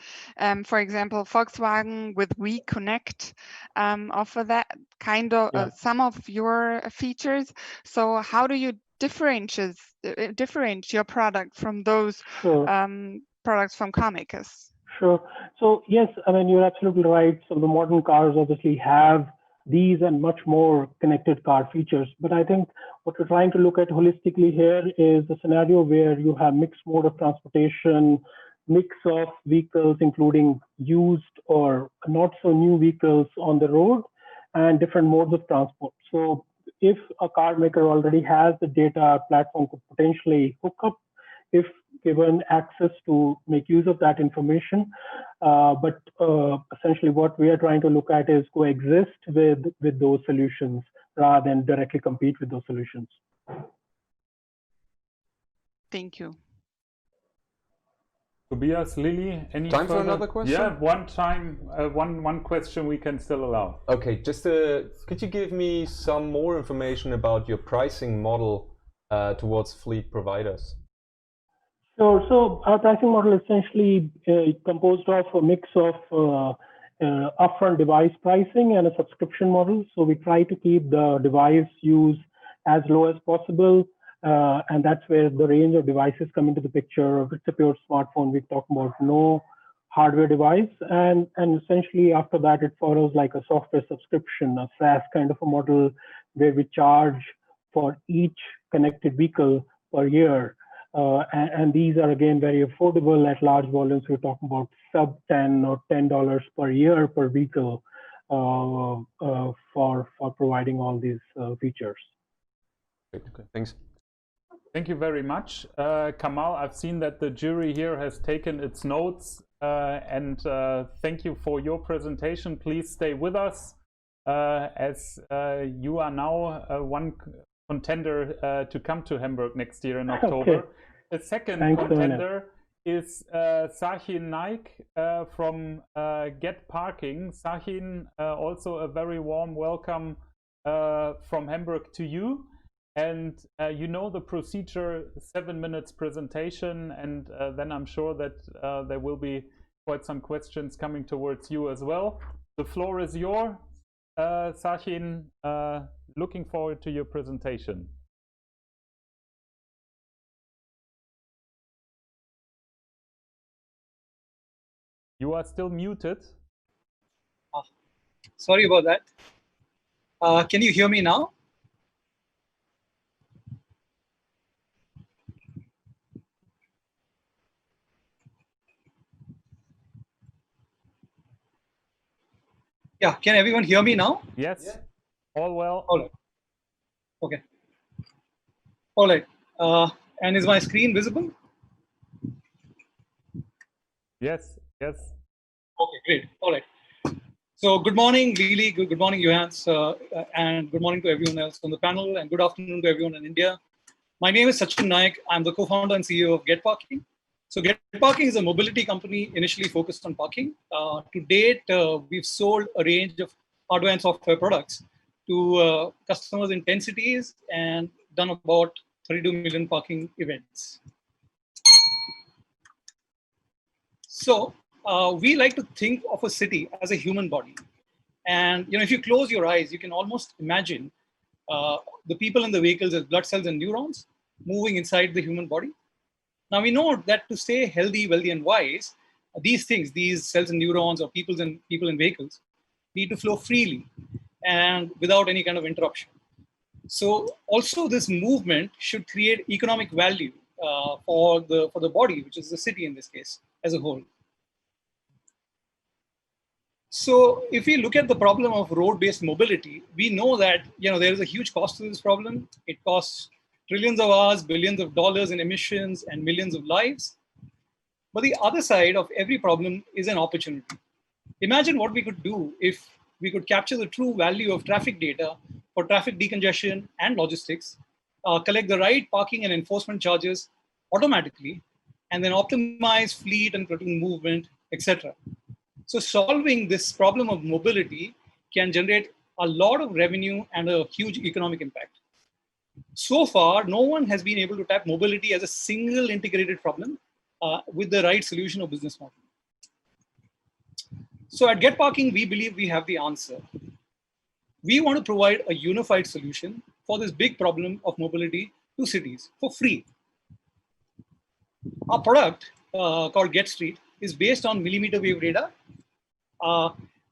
For example, Volkswagen with WeConnect offer that kind of some of your features. So how do you differentiate your product from those products from car makers? Sure. So yes, I mean, you're absolutely right. So the modern cars obviously have these and much more connected car features. But I think what we're trying to look at holistically here is a scenario where you have mixed mode of transportation, mix of vehicles, including used or not so new vehicles on the road, and different modes of transport. So if a car maker already has the data, platform could potentially hook up, if given access to make use of that information. But essentially what we are trying to look at is coexist with those solutions rather than directly compete with those solutions. Thank you. Tobias, Lily, any Time further? for another question? Yeah, one question we can still allow. Okay, just could you give me some more information about your pricing model towards fleet providers? So our pricing model is essentially composed of a mix of upfront device pricing and a subscription model. So we try to keep the device use as low as possible. And that's where the range of devices come into the picture. If it's a pure smartphone, we talk about no hardware device. And essentially after that, it follows like a software subscription, a SaaS kind of a model where we charge for each connected vehicle per year. And these are again very affordable at large volumes. We're talking about sub $10 or $10 per year per vehicle for providing all these features. Okay, thanks. Thank you very much. Kamal, I've seen that the jury here has taken its notes, and thank you for your presentation. Please stay with us as you are now one contender to come to Hamburg next year in October. Okay. The second Thanks, contender is Sahin Naik from Get Parking. Sahin, also a very warm welcome from Hamburg to you. And you know the procedure, 7 minutes presentation, and then I'm sure that there will be quite some questions coming towards you as well. The floor is yours, Sahin. Looking forward to your presentation. You are still muted. Sorry about that. Can you hear me now? Yeah, can everyone hear me now? Yes, yeah. All well. All right. Okay. All right. And is my screen visible? Yes, yes. Okay, great. All right. So good morning, Lily. Good morning, Johannes, and good morning to everyone else on the panel, and good afternoon to everyone in India. My name is Sachin Naik. I'm the co-founder and CEO of Get Parking. So Get Parking is a mobility company initially focused on parking. To date, we've sold a range of hardware and software products to customers in 10 cities and done about 32 million parking events. So we like to think of a city as a human body. And if you close your eyes, you can almost imagine the people in the vehicles as blood cells and neurons moving inside the human body. Now we know that to stay healthy, wealthy, and wise, these things, these cells and neurons or people in vehicles, need to flow freely and without any kind of interruption. So also this movement should create economic value for the body, which is the city in this case, as a whole. So if we look at the problem of road-based mobility, we know that there is a huge cost to this problem. It costs trillions of hours, billions of dollars in emissions, and millions of lives. But the other side of every problem is an opportunity. Imagine what we could do if we could capture the true value of traffic data for traffic decongestion and logistics, collect the right parking and enforcement charges automatically, and then optimize fleet and platoon movement, etc. So solving this problem of mobility can generate a lot of revenue and a huge economic impact. So far, no one has been able to tap mobility as a single integrated problem with the right solution or business model. So at Get Parking, we believe we have the answer. We want to provide a unified solution for this big problem of mobility to cities for free. Our product called Get Street is based on millimeter wave radar,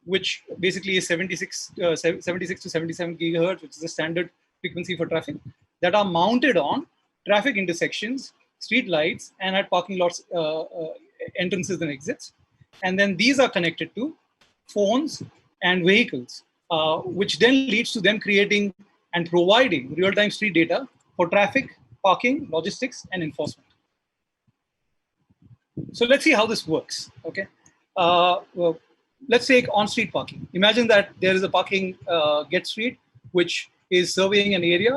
which basically is 76 to 77 gigahertz, which is the standard frequency for traffic, that are mounted on traffic intersections, street lights, and at parking lots entrances and exits. And then these are connected to phones and vehicles, which then leads to them creating and providing real-time street data for traffic, parking, logistics, and enforcement. So let's see how this works. Okay. well, let's take on-street parking. Imagine that there is a parking get street, which is surveying an area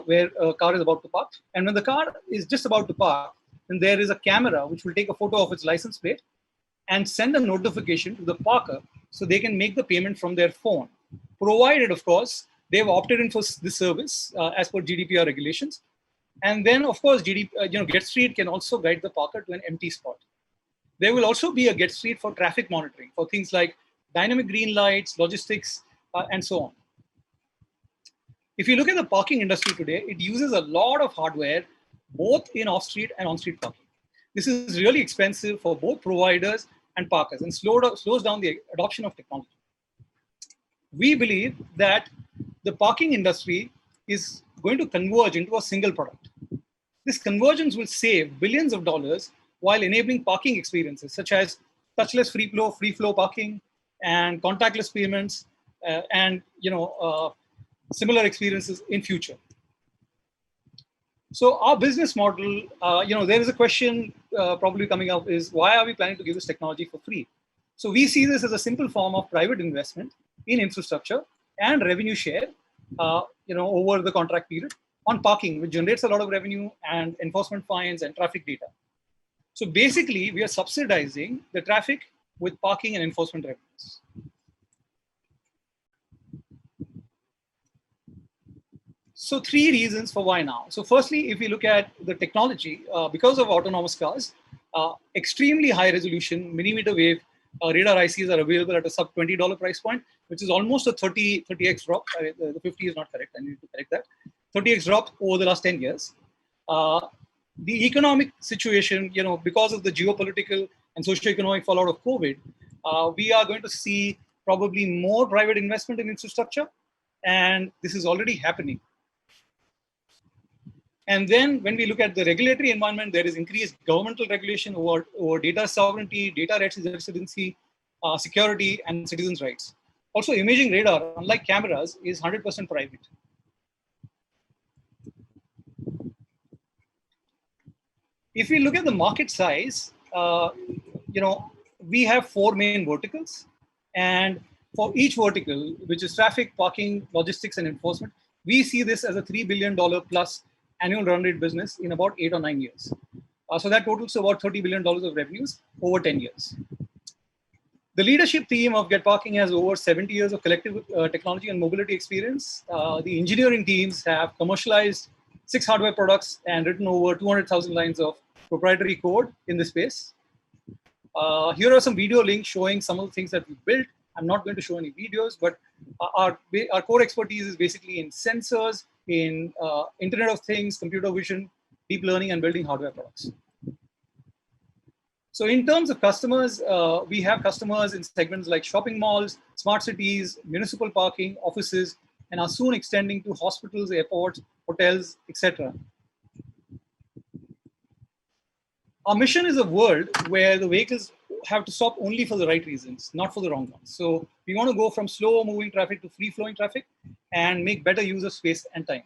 where a car is about to park. And when the car is just about to park, then there is a camera which will take a photo of its license plate and send a notification to the parker so they can make the payment from their phone, provided, of course, they've opted in for this service as per GDPR regulations. And then, of course, Get Street can also guide the parker to an empty spot. There will also be a Get Street for traffic monitoring for things like dynamic green lights, logistics, and so on. If you look at the parking industry today, it uses a lot of hardware, both in off-street and on-street parking. This is really expensive for both providers and parkers and slows down the adoption of technology. We believe that the parking industry is going to converge into a single product. This convergence will save billions of dollars while enabling parking experiences such as touchless free flow parking and contactless payments and similar experiences in future. So our business model, there is a question probably coming up is, why are we planning to give this technology for free? So we see this as a simple form of private investment in infrastructure and revenue share, over the contract period on parking, which generates a lot of revenue and enforcement fines and traffic data. So basically, we are subsidizing the traffic with parking and enforcement revenues. So 3 reasons for why now. So firstly, if we look at the technology, because of autonomous cars, extremely high resolution millimeter wave radar ICs are available at a sub $20 price point, which is almost a 30x drop. The 50 is not correct. I need to correct that. 30x drop over the last 10 years. The economic situation, because of the geopolitical and socio-economic fallout of COVID, we are going to see probably more private investment in infrastructure, and this is already happening. And then when we look at the regulatory environment, there is increased governmental regulation over data sovereignty, data residency, security, and citizens' rights. Also, imaging radar, unlike cameras, is 100% private. If we look at the market size, we have 4 main verticals. And for each vertical, which is traffic, parking, logistics, and enforcement, we see this as a $3 billion plus annual run rate business in about 8 or 9 years. So that totals to about $30 billion of revenues over 10 years. The leadership team of Get Parking has over 70 years of collective technology and mobility experience. The engineering teams have commercialized 6 hardware products and written over 200,000 lines of proprietary code in this space. Here are some video links showing some of the things that we built. I'm not going to show any videos, but our core expertise is basically in sensors, in Internet of Things, computer vision, deep learning, and building hardware products. So in terms of customers, we have customers in segments like shopping malls, smart cities, municipal parking, offices, and are soon extending to hospitals, airports, hotels, etc. Our mission is a world where the vehicles have to stop only for the right reasons, not for the wrong ones. So we want to go from slow moving traffic to free flowing traffic and make better use of space and time.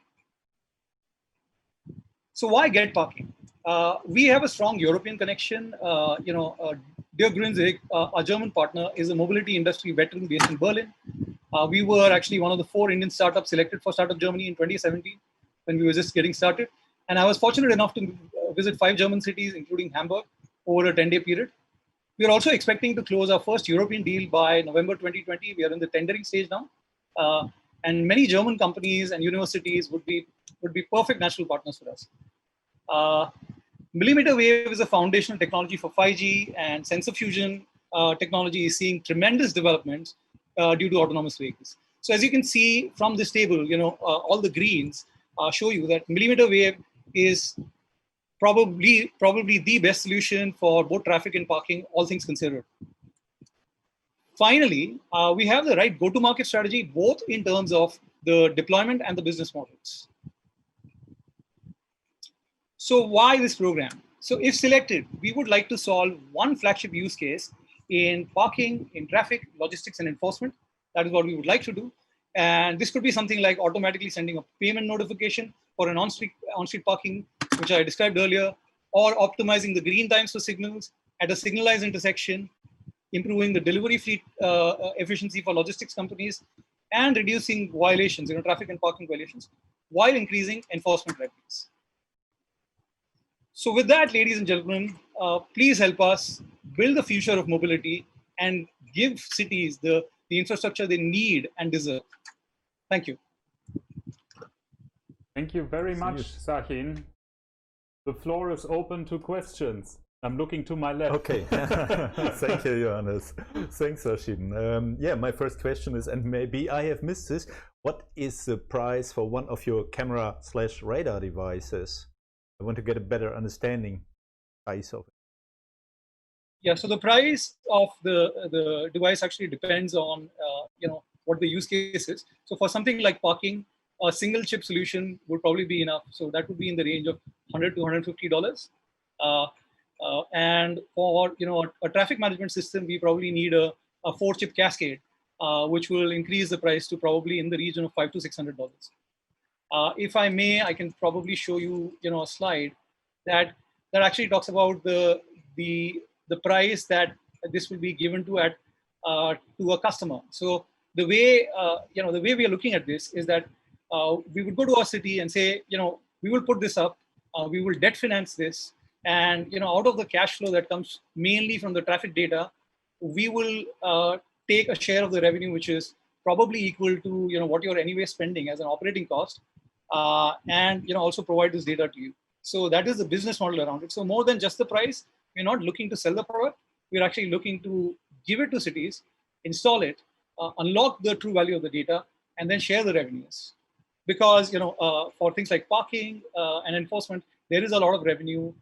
So why Get Parking? We have a strong European connection. Dirk Grünzig, our German partner, is a mobility industry veteran based in Berlin. We were actually one of the 4 Indian startups selected for Startup Germany in 2017 when we were just getting started. And I was fortunate enough to visit 5 German cities, including Hamburg, over a 10-day period. We are also expecting to close our first European deal by November 2020. We are in the tendering stage now. And many German companies and universities would be perfect natural partners for us. Millimeter wave is a foundational technology for 5G, and sensor fusion technology is seeing tremendous developments due to autonomous vehicles. So as you can see from this table, all the greens show you that millimeter wave is probably the best solution for both traffic and parking, all things considered. Finally, we have the right go-to-market strategy, both in terms of the deployment and the business models. So why this program? So if selected, we would like to solve one flagship use case in parking, in traffic, logistics, and enforcement. That is what we would like to do. And this could be something like automatically sending a payment notification for an on-street parking, which I described earlier, or optimizing the green times for signals at a signalized intersection, improving the delivery fleet efficiency for logistics companies, and reducing violations, traffic and parking violations, while increasing enforcement revenues. So with that, ladies and gentlemen, please help us build the future of mobility and give cities the infrastructure they need and deserve. Thank you. Thank you very much, Sachin. The floor is open to questions. I'm looking to my left. Okay. Thank you, Johannes. Thanks, Sachin. Yeah, my first question is, and maybe I have missed this, what is the price for one of your camera/radar devices? I want to get a better understanding price of it. Yeah, so the price of the device actually depends on what the use case is. So for something like parking, a single chip solution would probably be enough. So that would be in the range of $100 to $150. And for a traffic management system, we probably need a 4-chip cascade, which will increase the price to probably in the region of $500 to $600. If I may, I can probably show you a slide that actually talks about the price that this will be given to a customer. So the way the way we are looking at this is that we would go to our city and say, we will put this up, we will debt finance this, and out of the cash flow that comes mainly from the traffic data, we will take a share of the revenue, which is probably equal to what you're anyway spending as an operating cost, and also provide this data to you. So that is the business model around it. So more than just the price, we're not looking to sell the product. We're actually looking to give it to cities, install it, unlock the true value of the data, and then share the revenues. Because for things like parking and enforcement, there is a lot of revenue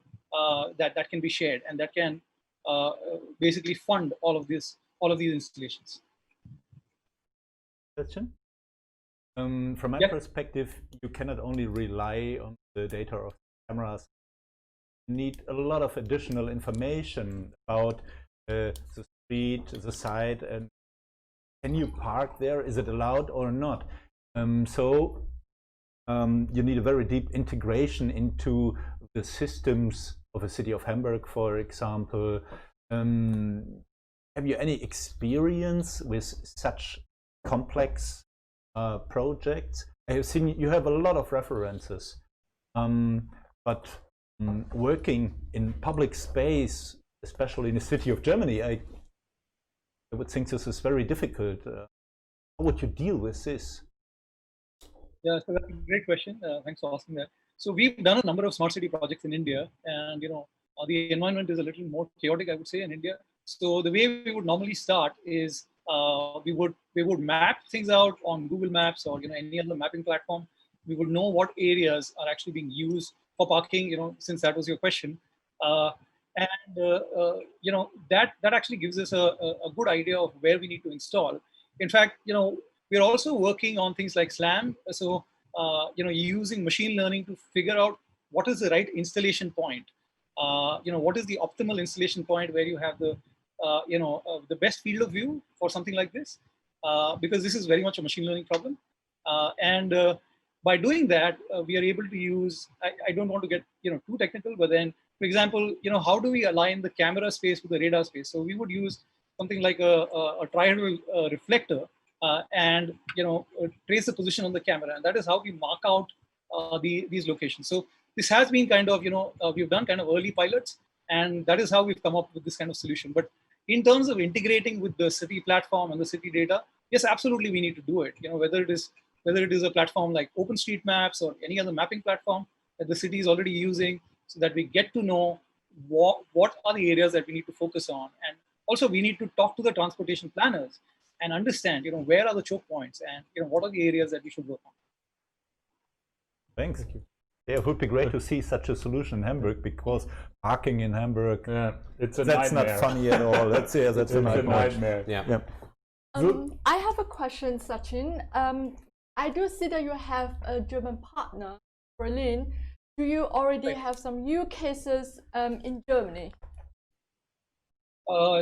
that can be shared, and that can basically fund all of these installations. Question? From my perspective, you cannot only rely on the data of cameras. You need a lot of additional information about the street, the site, and can you park there? Is it allowed or not? So you need a very deep integration into the systems of the city of Hamburg, for example. Have you any experience with such complex projects? I have seen you have a lot of references, but working in public space, especially in the city of Germany, I would think this is very difficult. How would you deal with this? Yeah, so that's a great question. Thanks for asking that. So we've done a number of smart city projects in India, and the environment is a little more chaotic, I would say, in India. So the way we would normally start is we would map things out on Google Maps or any other mapping platform. We would know what areas are actually being used for parking. Since that was your question, and that actually gives us a good idea of where we need to install. In fact, we're also working on things like SLAM. So using machine learning to figure out what is the right installation point. What is the optimal installation point where you have the best field of view for something like this, because this is very much a machine learning problem. And by doing that, we are able to use, I don't want to get too technical, but then, for example, how do we align the camera space with the radar space? So we would use something like a triangle reflector and trace the position on the camera, and that is how we mark out these locations. So this has been kind of we've done kind of early pilots, and that is how we've come up with this kind of solution. But in terms of integrating with the city platform and the city data, yes, absolutely, we need to do it. Whether it is a platform like OpenStreetMaps or any other mapping platform that the city is already using, so that we get to know what are the areas that we need to focus on, and also we need to talk to the transportation planners and understand where are the choke points and what are the areas that we should work on. Thanks. Yeah, it would be great to see such a solution in Hamburg, because parking in Hamburg, it's a that's nightmare. Not funny at all. That's it's a nightmare. Yeah. I have a question, Sachin. I do see that you have a German partner, Berlin. Do you already have some use cases in Germany?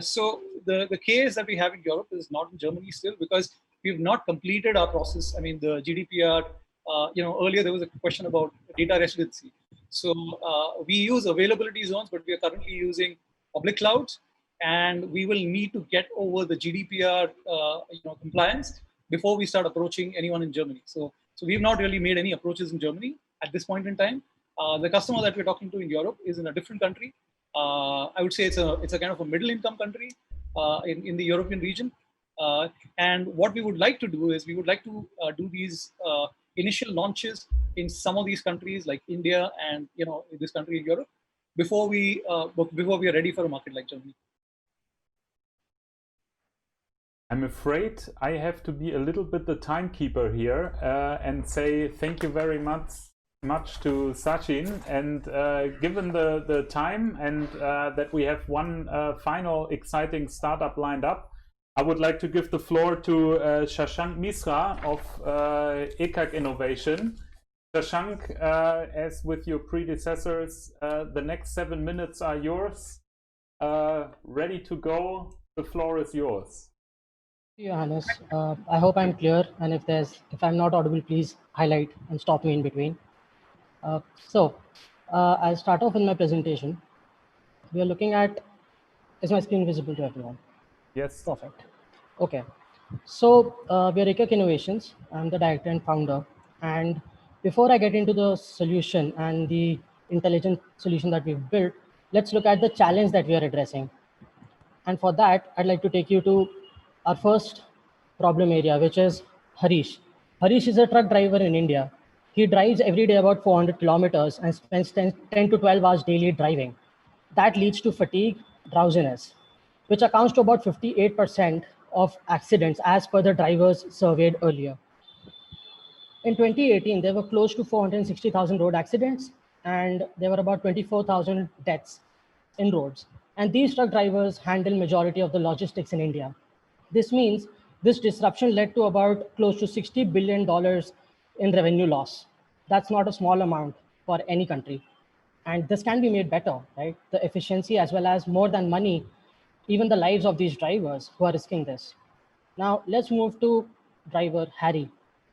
So the case that we have in Europe is not in Germany still, because we've not completed our process. I mean, the GDPR, earlier there was a question about data residency. So we use availability zones, but we are currently using public clouds. and we will need to get over the GDPR compliance before we start approaching anyone in Germany. So we've not really made any approaches in Germany at this point in time. The customer that we're talking to in Europe is in a different country. I would say it's a kind of a middle income country in the European region. And what we would like to do is we would like to do these initial launches in some of these countries like India and this country in Europe before we are ready for a market like Germany. I'm afraid I have to be a little bit the timekeeper here and say thank you very much to Sachin. And given the time and that we have one final exciting startup lined up, I would like to give the floor to Shashank Misra of ECAC Innovation. Shashank, as with your predecessors, the next 7 minutes are yours. Ready to go. The floor is yours. Johannes, I hope I'm clear, and if I'm not audible, please highlight and stop me in between. I'll start off with my presentation. We are looking at, is my screen visible to everyone? Yes. Perfect. Okay. So we are ECAC Innovations. I'm the director and founder. And before I get into the solution and the intelligent solution that we've built, let's look at the challenge that we are addressing. And for that, I'd like to take you to our first problem area, which is Harish. Harish is a truck driver in India. He drives every day about 400 kilometers and spends 10 to 12 hours daily driving. That leads to fatigue, drowsiness, which accounts to about 58% of accidents as per the drivers surveyed earlier. In 2018, there were close to 460,000 road accidents, and there were about 24,000 deaths in roads. And these truck drivers handle majority of the logistics in India. This means this disruption led to about close to $60 billion in revenue loss. That's not a small amount for any country. And this can be made better, right? The efficiency as well as more than money, even the lives of these drivers who are risking this. Now let's move to driver Harry.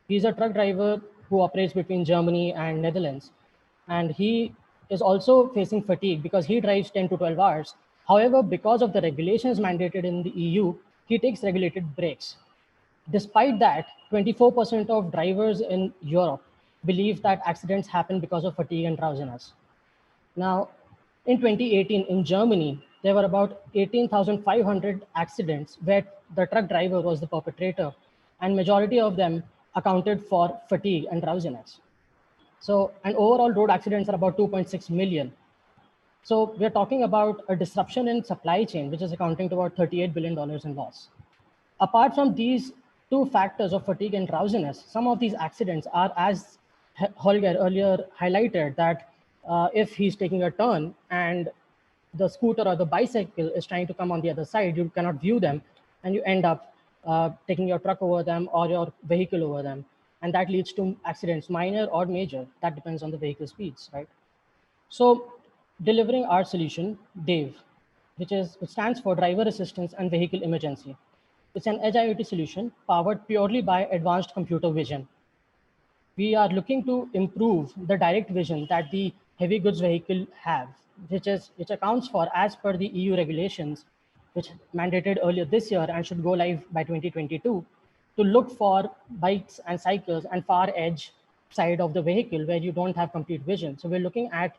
He's a truck driver who operates between Germany and Netherlands. And he is also facing fatigue because he drives 10 to 12 hours. However, because of the regulations mandated in the EU, he takes regulated breaks. Despite that, 24% of drivers in Europe believe that accidents happen because of fatigue and drowsiness. Now, in 2018 in Germany, there were about 18,500 accidents where the truck driver was the perpetrator, and majority of them accounted for fatigue and drowsiness. So, and overall road accidents are about 2.6 million. So we're talking about a disruption in supply chain, which is accounting to about $38 billion in loss. Apart from these two factors of fatigue and drowsiness, some of these accidents are, as Holger earlier highlighted, that if he's taking a turn and the scooter or the bicycle is trying to come on the other side, you cannot view them, and you end up taking your truck over them or your vehicle over them. And that leads to accidents, minor or major. That depends on the vehicle speeds, right? So delivering our solution, DAVE, which stands for Driver Assistance and Vehicle Emergency. It's an edge IoT solution powered purely by advanced computer vision. We are looking to improve the direct vision that the heavy goods vehicle have, which accounts for, as per the EU regulations, which mandated earlier this year and should go live by 2022, to look for bikes and cycles and far edge side of the vehicle where you don't have complete vision. So we're looking at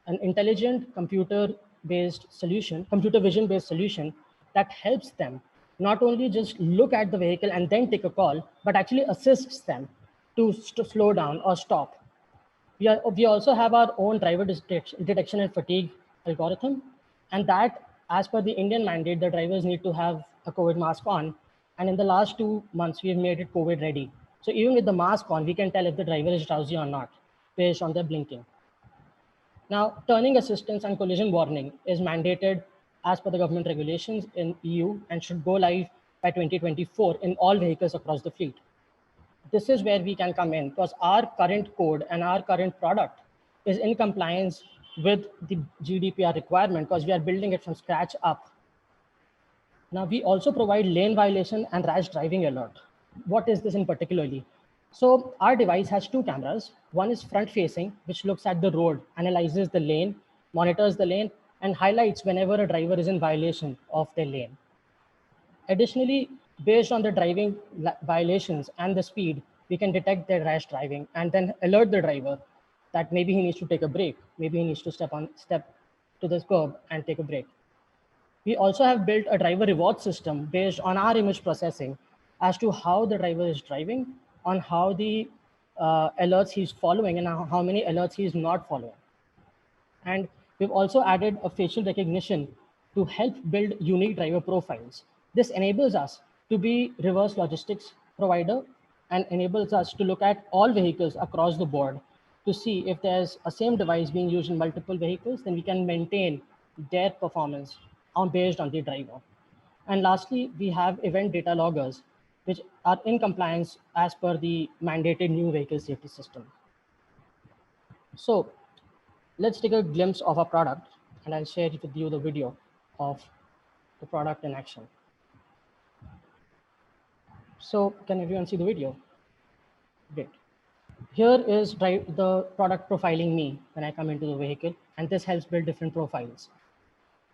an intelligent computer vision based solution that helps them not only just look at the vehicle and then take a call, but actually assists them to slow down or stop. We also have our own driver detection and fatigue algorithm, and that, as per the Indian mandate, the drivers need to have a COVID mask on. And in the last 2 months, we've made it COVID ready. So even with the mask on, we can tell if the driver is drowsy or not based on their blinking. Now, turning assistance and collision warning is mandated as per the government regulations in EU and should go live by 2024 in all vehicles across the fleet. This is where we can come in, because our current code and our current product is in compliance with the GDPR requirement, because we are building it from scratch up. Now, we also provide lane violation and rash driving alert. What is this in particularly? So our device has two cameras. One is front facing, which looks at the road, analyzes the lane, monitors the lane, and highlights whenever a driver is in violation of their lane. Additionally, based on the driving violations and the speed, we can detect their rash driving and then alert the driver that maybe he needs to take a break, maybe he needs to step to the curb and take a break. We also have built a driver reward system based on our image processing as to how the driver is driving, on how the alerts he's following and how many alerts he is not following. And we've also added a facial recognition to help build unique driver profiles. This enables us to be reverse logistics provider and enables us to look at all vehicles across the board to see if there's a same device being used in multiple vehicles, then we can maintain their performance based on the driver. And lastly, we have event data loggers, which are in compliance as per the mandated new vehicle safety system. So let's take a glimpse of our product, and I'll share with you the video of the product in action. So can everyone see the video? Great. Here is the product profiling me when I come into the vehicle, and this helps build different profiles.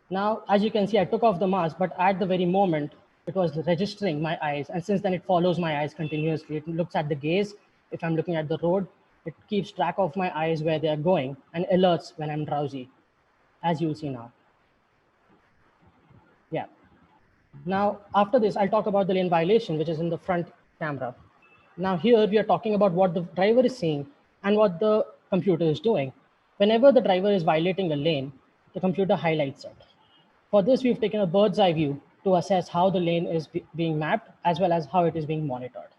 Now, as you can see, I took off the mask, but at the very moment, it was registering my eyes. And since then, it follows my eyes continuously. It looks at the gaze. If I'm looking at the road, it keeps track of my eyes where they're going and alerts when I'm drowsy, as you'll see now. Yeah. Now, after this, I'll talk about the lane violation, which is in the front camera. Now here we are talking about what the driver is seeing and what the computer is doing. Whenever the driver is violating a lane, the computer highlights it. For this, we've taken a bird's eye view to assess how the lane is being mapped as well as how it is being monitored.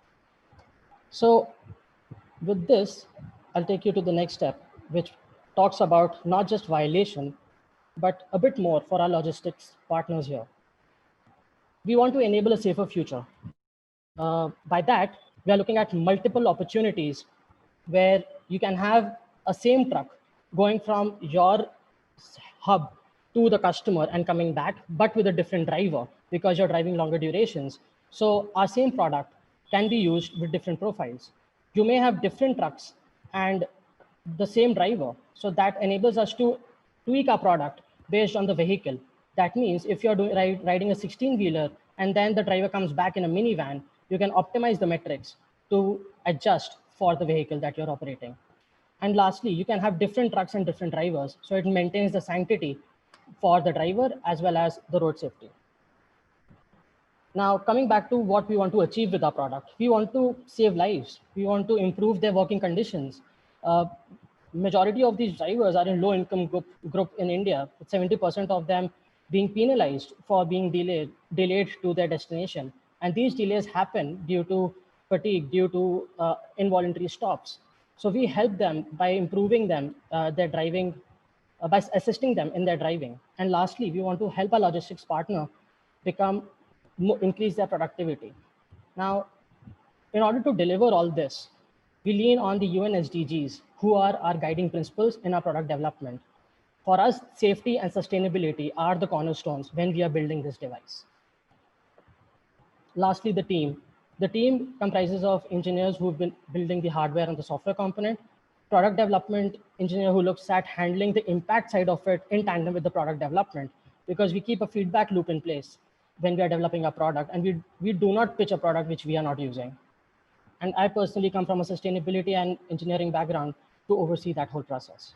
So with this, I'll take you to the next step, which talks about not just violation, but a bit more for our logistics partners here. We want to enable a safer future. By that, we are looking at multiple opportunities where you can have a same truck going from your hub to the customer and coming back, but with a different driver because you're driving longer durations. So our same product can be used with different profiles. You may have different trucks and the same driver. So that enables us to tweak our product based on the vehicle. That means if you're riding a 16-wheeler and then the driver comes back in a minivan, you can optimize the metrics to adjust for the vehicle that you're operating. And lastly, you can have different trucks and different drivers, so it maintains the sanctity for the driver as well as the road safety. Now, coming back to what we want to achieve with our product, we want to save lives. We want to improve their working conditions. Majority of these drivers are in low-income group in India, with 70% of them being penalized for being delayed to their destination. And these delays happen due to fatigue, due to involuntary stops. So we help them by improving them, their driving, by assisting them in their driving. And lastly, we want to help our logistics partner increase their productivity. Now, in order to deliver all this, we lean on the UN SDGs, who are our guiding principles in our product development. For us, safety and sustainability are the cornerstones when we are building this device. Lastly, the team. The team comprises of engineers who've been building the hardware and the software component, product development engineer who looks at handling the impact side of it in tandem with the product development, because we keep a feedback loop in place when we are developing a product, and we do not pitch a product which we are not using. And I personally come from a sustainability and engineering background to oversee that whole process.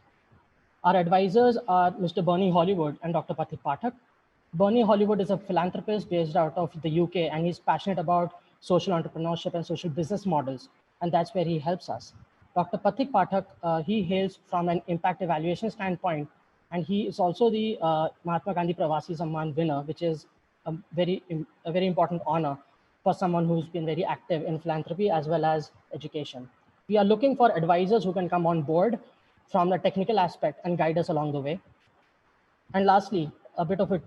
Our advisors are Mr. Bernie Hollywood and Dr. Pathik Pathak. Bernie Hollywood is a philanthropist based out of the UK, and he's passionate about social entrepreneurship and social business models, and that's where he helps us. Dr. Pathik Pathak, he hails from an impact evaluation standpoint, and he is also the Mahatma Gandhi Pravasi Samman winner, which is a very important honor for someone who's been very active in philanthropy as well as education. We are looking for advisors who can come on board from the technical aspect and guide us along the way. And lastly, a bit of an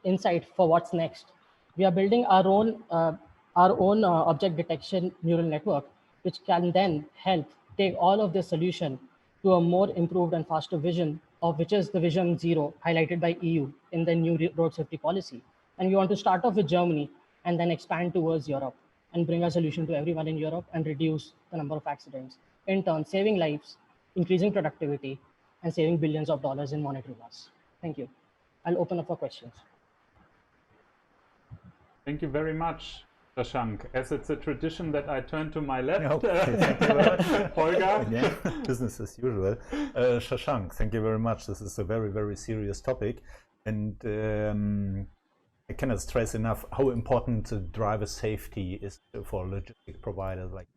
insight for what's next. We are building our own object detection neural network, which can then help take all of this solution to a more improved and faster vision, of which is the Vision Zero highlighted by EU in the new road safety policy. And we want to start off with Germany and then expand towards Europe and bring a solution to everyone in Europe and reduce the number of accidents. In turn, saving lives, increasing productivity, and saving billions of dollars in monetary loss. Thank you. I'll open up for questions. Thank you very much, Shashank. As it's a tradition that I turn to my left, Okay, thank you very much. Holger. Yeah, business as usual. Shashank, thank you very much. This is a very, very serious topic. And I cannot stress enough how important driver safety is for logistic providers like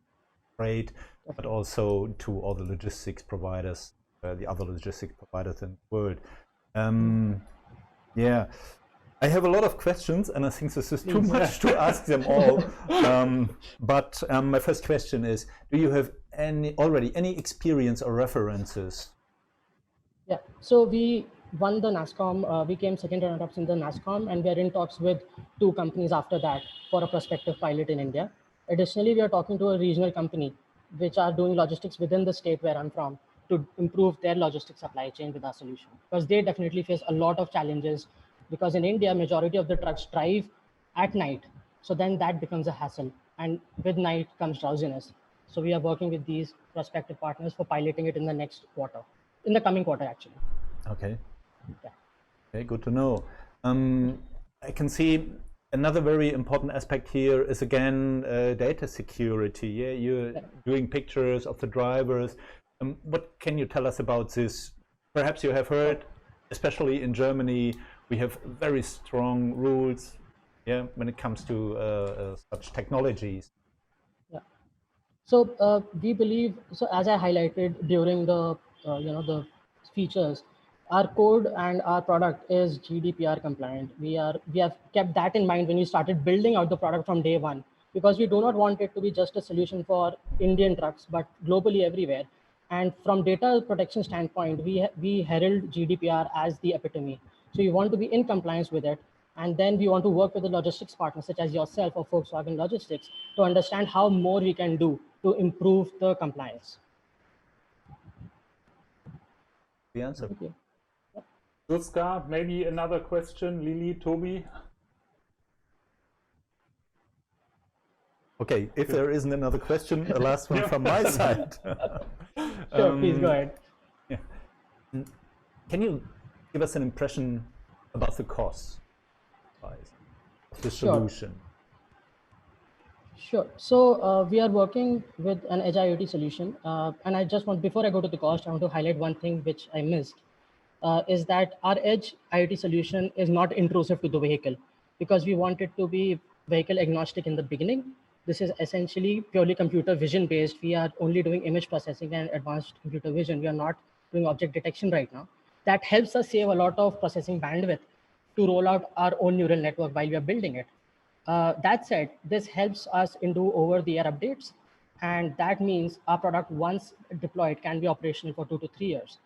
freight, but also to all the logistics providers, the other logistics providers in the world. Yeah, I have a lot of questions, and I think this is too much to ask them all. But my first question is: do you have already any experience or references? Yeah, so we won the NASSCOM. We came second runner-ups in the NASSCOM, and we are in talks with 2 companies after that for a prospective pilot in India. Additionally, we are talking to a regional company which are doing logistics within the state where I'm from to improve their logistics supply chain with our solution, because they definitely face a lot of challenges, because in India, majority of the trucks drive at night. So then that becomes a hassle, and with night comes drowsiness. So we are working with these prospective partners for piloting it in the next quarter, in the coming quarter, actually. Okay. Yeah. Okay, good to know. I can see another very important aspect here is again data security. Yeah, you're doing pictures of the drivers. What can you tell us about this? Perhaps you have heard, especially in Germany, we have very strong rules. Yeah, when it comes to such technologies. Yeah. So we believe. So as I highlighted during the the features, our code and our product is GDPR compliant. We have kept that in mind when we started building out the product from day one, because we do not want it to be just a solution for Indian trucks, but globally everywhere. And from data protection standpoint, we herald GDPR as the epitome. So we want to be in compliance with it. And then we want to work with the logistics partners such as yourself or Volkswagen Logistics to understand how more we can do to improve the compliance. The answer. Okay. Duska, maybe another question. Lili, Toby? Okay, if there isn't another question, the last one from my side. Sure, please go ahead. Yeah. Can you give us an impression about the cost of the solution? Sure. So we are working with an edge IoT solution. And I just want, before I go to the cost, I want to highlight one thing which I missed, is that our edge IoT solution is not intrusive to the vehicle, because we want it to be vehicle agnostic in the beginning. This is essentially purely computer vision based. We are only doing image processing and advanced computer vision. We are not doing object detection right now. That helps us save a lot of processing bandwidth to roll out our own neural network while we are building it. That said, this helps us in do over-the-air updates, and that means our product, once deployed, can be operational for 2 to 3 years.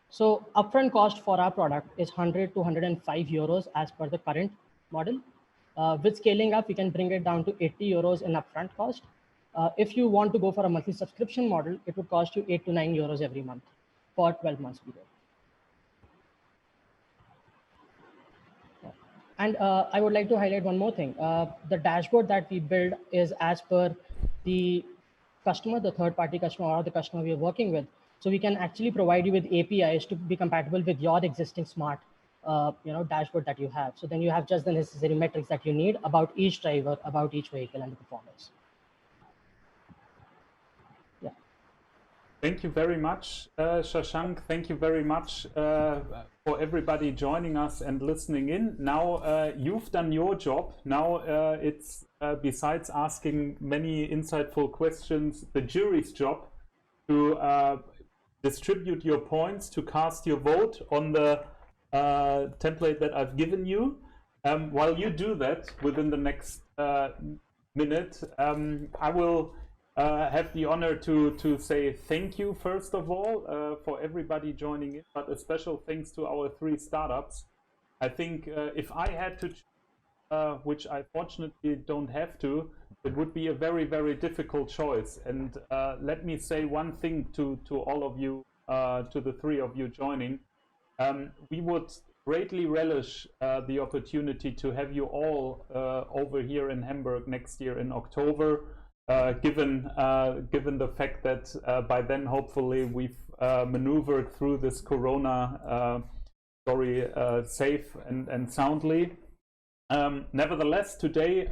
So upfront cost for our product is 100 to 105 euros as per the current model. With scaling up, we can bring it down to 80 euros in upfront cost. If you want to go for a monthly subscription model, it would cost you 8 to 9 euros every month for 12 months period. And I would like to highlight one more thing. The dashboard that we build is as per the customer, the third-party customer, or the customer we are working with. So we can actually provide you with APIs to be compatible with your existing smart dashboard that you have. So then you have just the necessary metrics that you need about each driver, about each vehicle, and the performance. Yeah. Thank you very much, Shashank. Thank you very much for everybody joining us and listening in. Now you've done your job. Now it's besides asking many insightful questions, the jury's job to distribute your points, to cast your vote on the template that I've given you. While you do that within the next minute, I will have the honor to say thank you, first of all, for everybody joining in, but a special thanks to our 3 startups. I think if I had to choose, which I fortunately don't have to, it would be a very, very difficult choice. And let me say one thing to all of you, to the 3 of you joining. We would greatly relish the opportunity to have you all over here in Hamburg next year in October, given the fact that by then hopefully we've maneuvered through this Corona story safe and soundly. Nevertheless, today,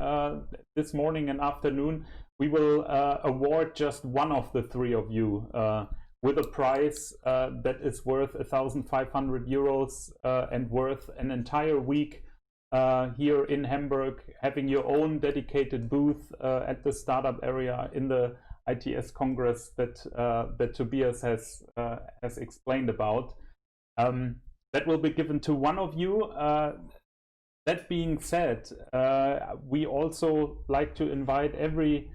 this morning and afternoon, we will award just one of the three of you with a prize that is worth 1,500 euros and worth an entire week here in Hamburg, having your own dedicated booth at the startup area in the ITS Congress that Tobias has explained about. That will be given to one of you. That being said, we also like to invite every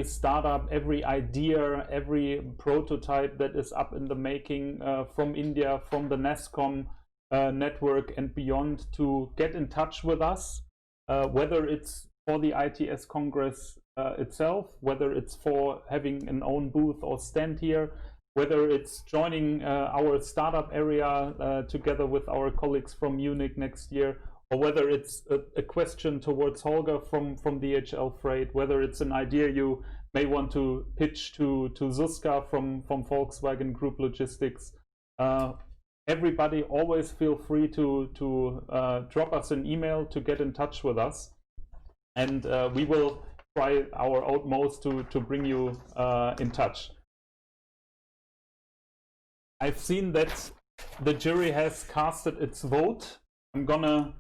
startup, every idea, every prototype that is up in the making from India, from the NASCOM network and beyond, to get in touch with us, whether it's for the ITS Congress itself, whether it's for having an own booth or stand here, whether it's joining our startup area together with our colleagues from Munich next year, or whether it's a question towards Holger from DHL Freight, whether it's an idea you may want to pitch to Zuzka from Volkswagen Group Logistics. Everybody always feel free to drop us an email to get in touch with us. And we will try our utmost to bring you in touch. I've seen that the jury has casted its vote. I'm gonna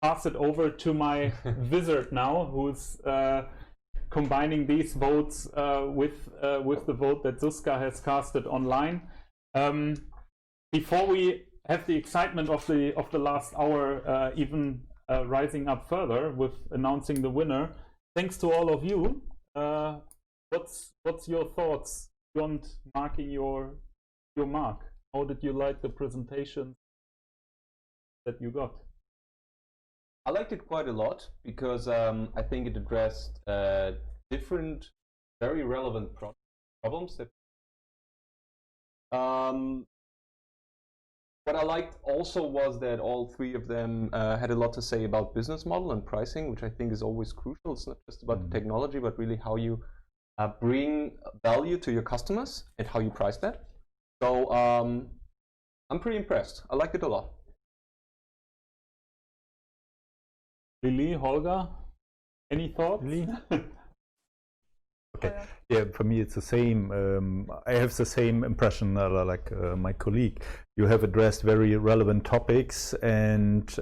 pass it over to my wizard now, who's combining these votes with the vote that Zuzka has casted online. Before we have the excitement of the last hour even rising up further with announcing the winner, thanks to all of you. What's your thoughts beyond marking your mark? How did you like the presentation that you got? I liked it quite a lot because I think it addressed different, very relevant problems. What I liked also was that all three of them had a lot to say about business model and pricing, which I think is always crucial. It's not just about the technology, but really how you bring value to your customers and how you price that. So I'm pretty impressed. I liked it a lot. Lily, Holger, any thoughts? Okay, yeah, for me it's the same. I have the same impression like my colleague. You have addressed very relevant topics, and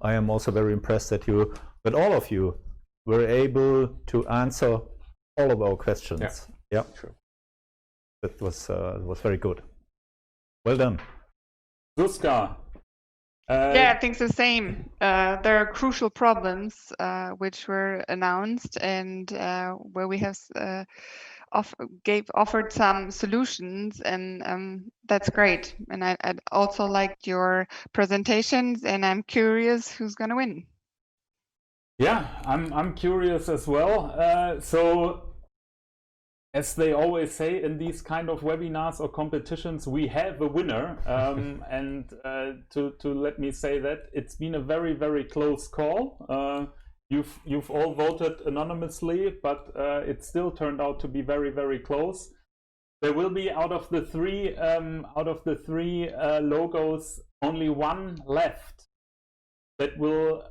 I am also very impressed that all of you were able to answer all of our questions. Yeah, sure. That was very good. Well done. Zuzka. Yeah, I think the same. There are crucial problems which were announced and where we have offered some solutions, and that's great. And I'd also liked your presentations, and I'm curious who's going to win. Yeah, I'm curious as well. So, as they always say in these kind of webinars or competitions, we have a winner. And to let me say that it's been a very, very close call. You've all voted anonymously, but it still turned out to be very, very close. There will be out of the three logos only one left that will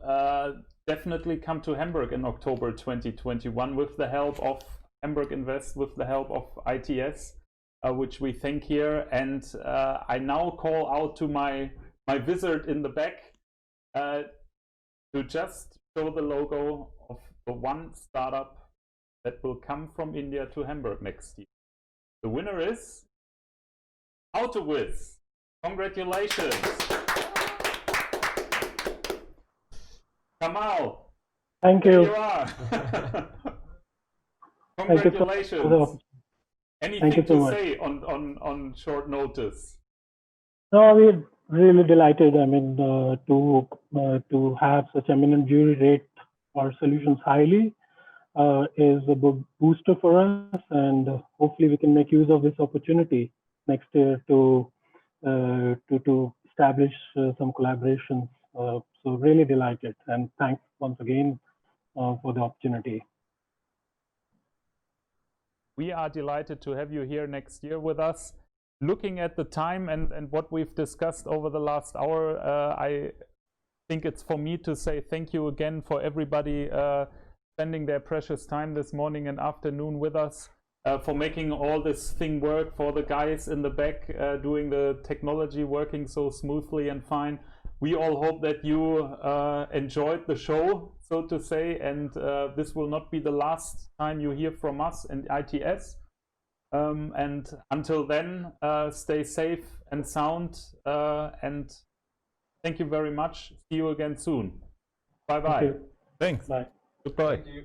definitely come to Hamburg in October 2021 with the help of Hamburg Invest, with the help of ITS, which we thank here. And I now call out to my wizard in the back to just show the logo of the one startup that will come from India to Hamburg next year. The winner is hubTV. Congratulations. Kamal. Thank There you. you are. Congratulations. Anything to say on short notice? No, we're really delighted. I mean, to have such eminent jury rate our solutions highly is a booster for us, and hopefully we can make use of this opportunity next year to establish some collaborations. So really delighted, and thanks once again for the opportunity. We are delighted to have you here next year with us. looking at the time and what we've discussed over the last hour, I think it's for me to say thank you again for everybody spending their precious time this morning and afternoon with us, for making all this thing work, for the guys in the back doing the technology working so smoothly and fine. We all hope that you enjoyed the show, so to say, and this will not be the last time you hear from us and ITS. And until then, stay safe and sound, and thank you very much. See you again soon. Bye-bye. Thanks. Bye. Goodbye. Thank you.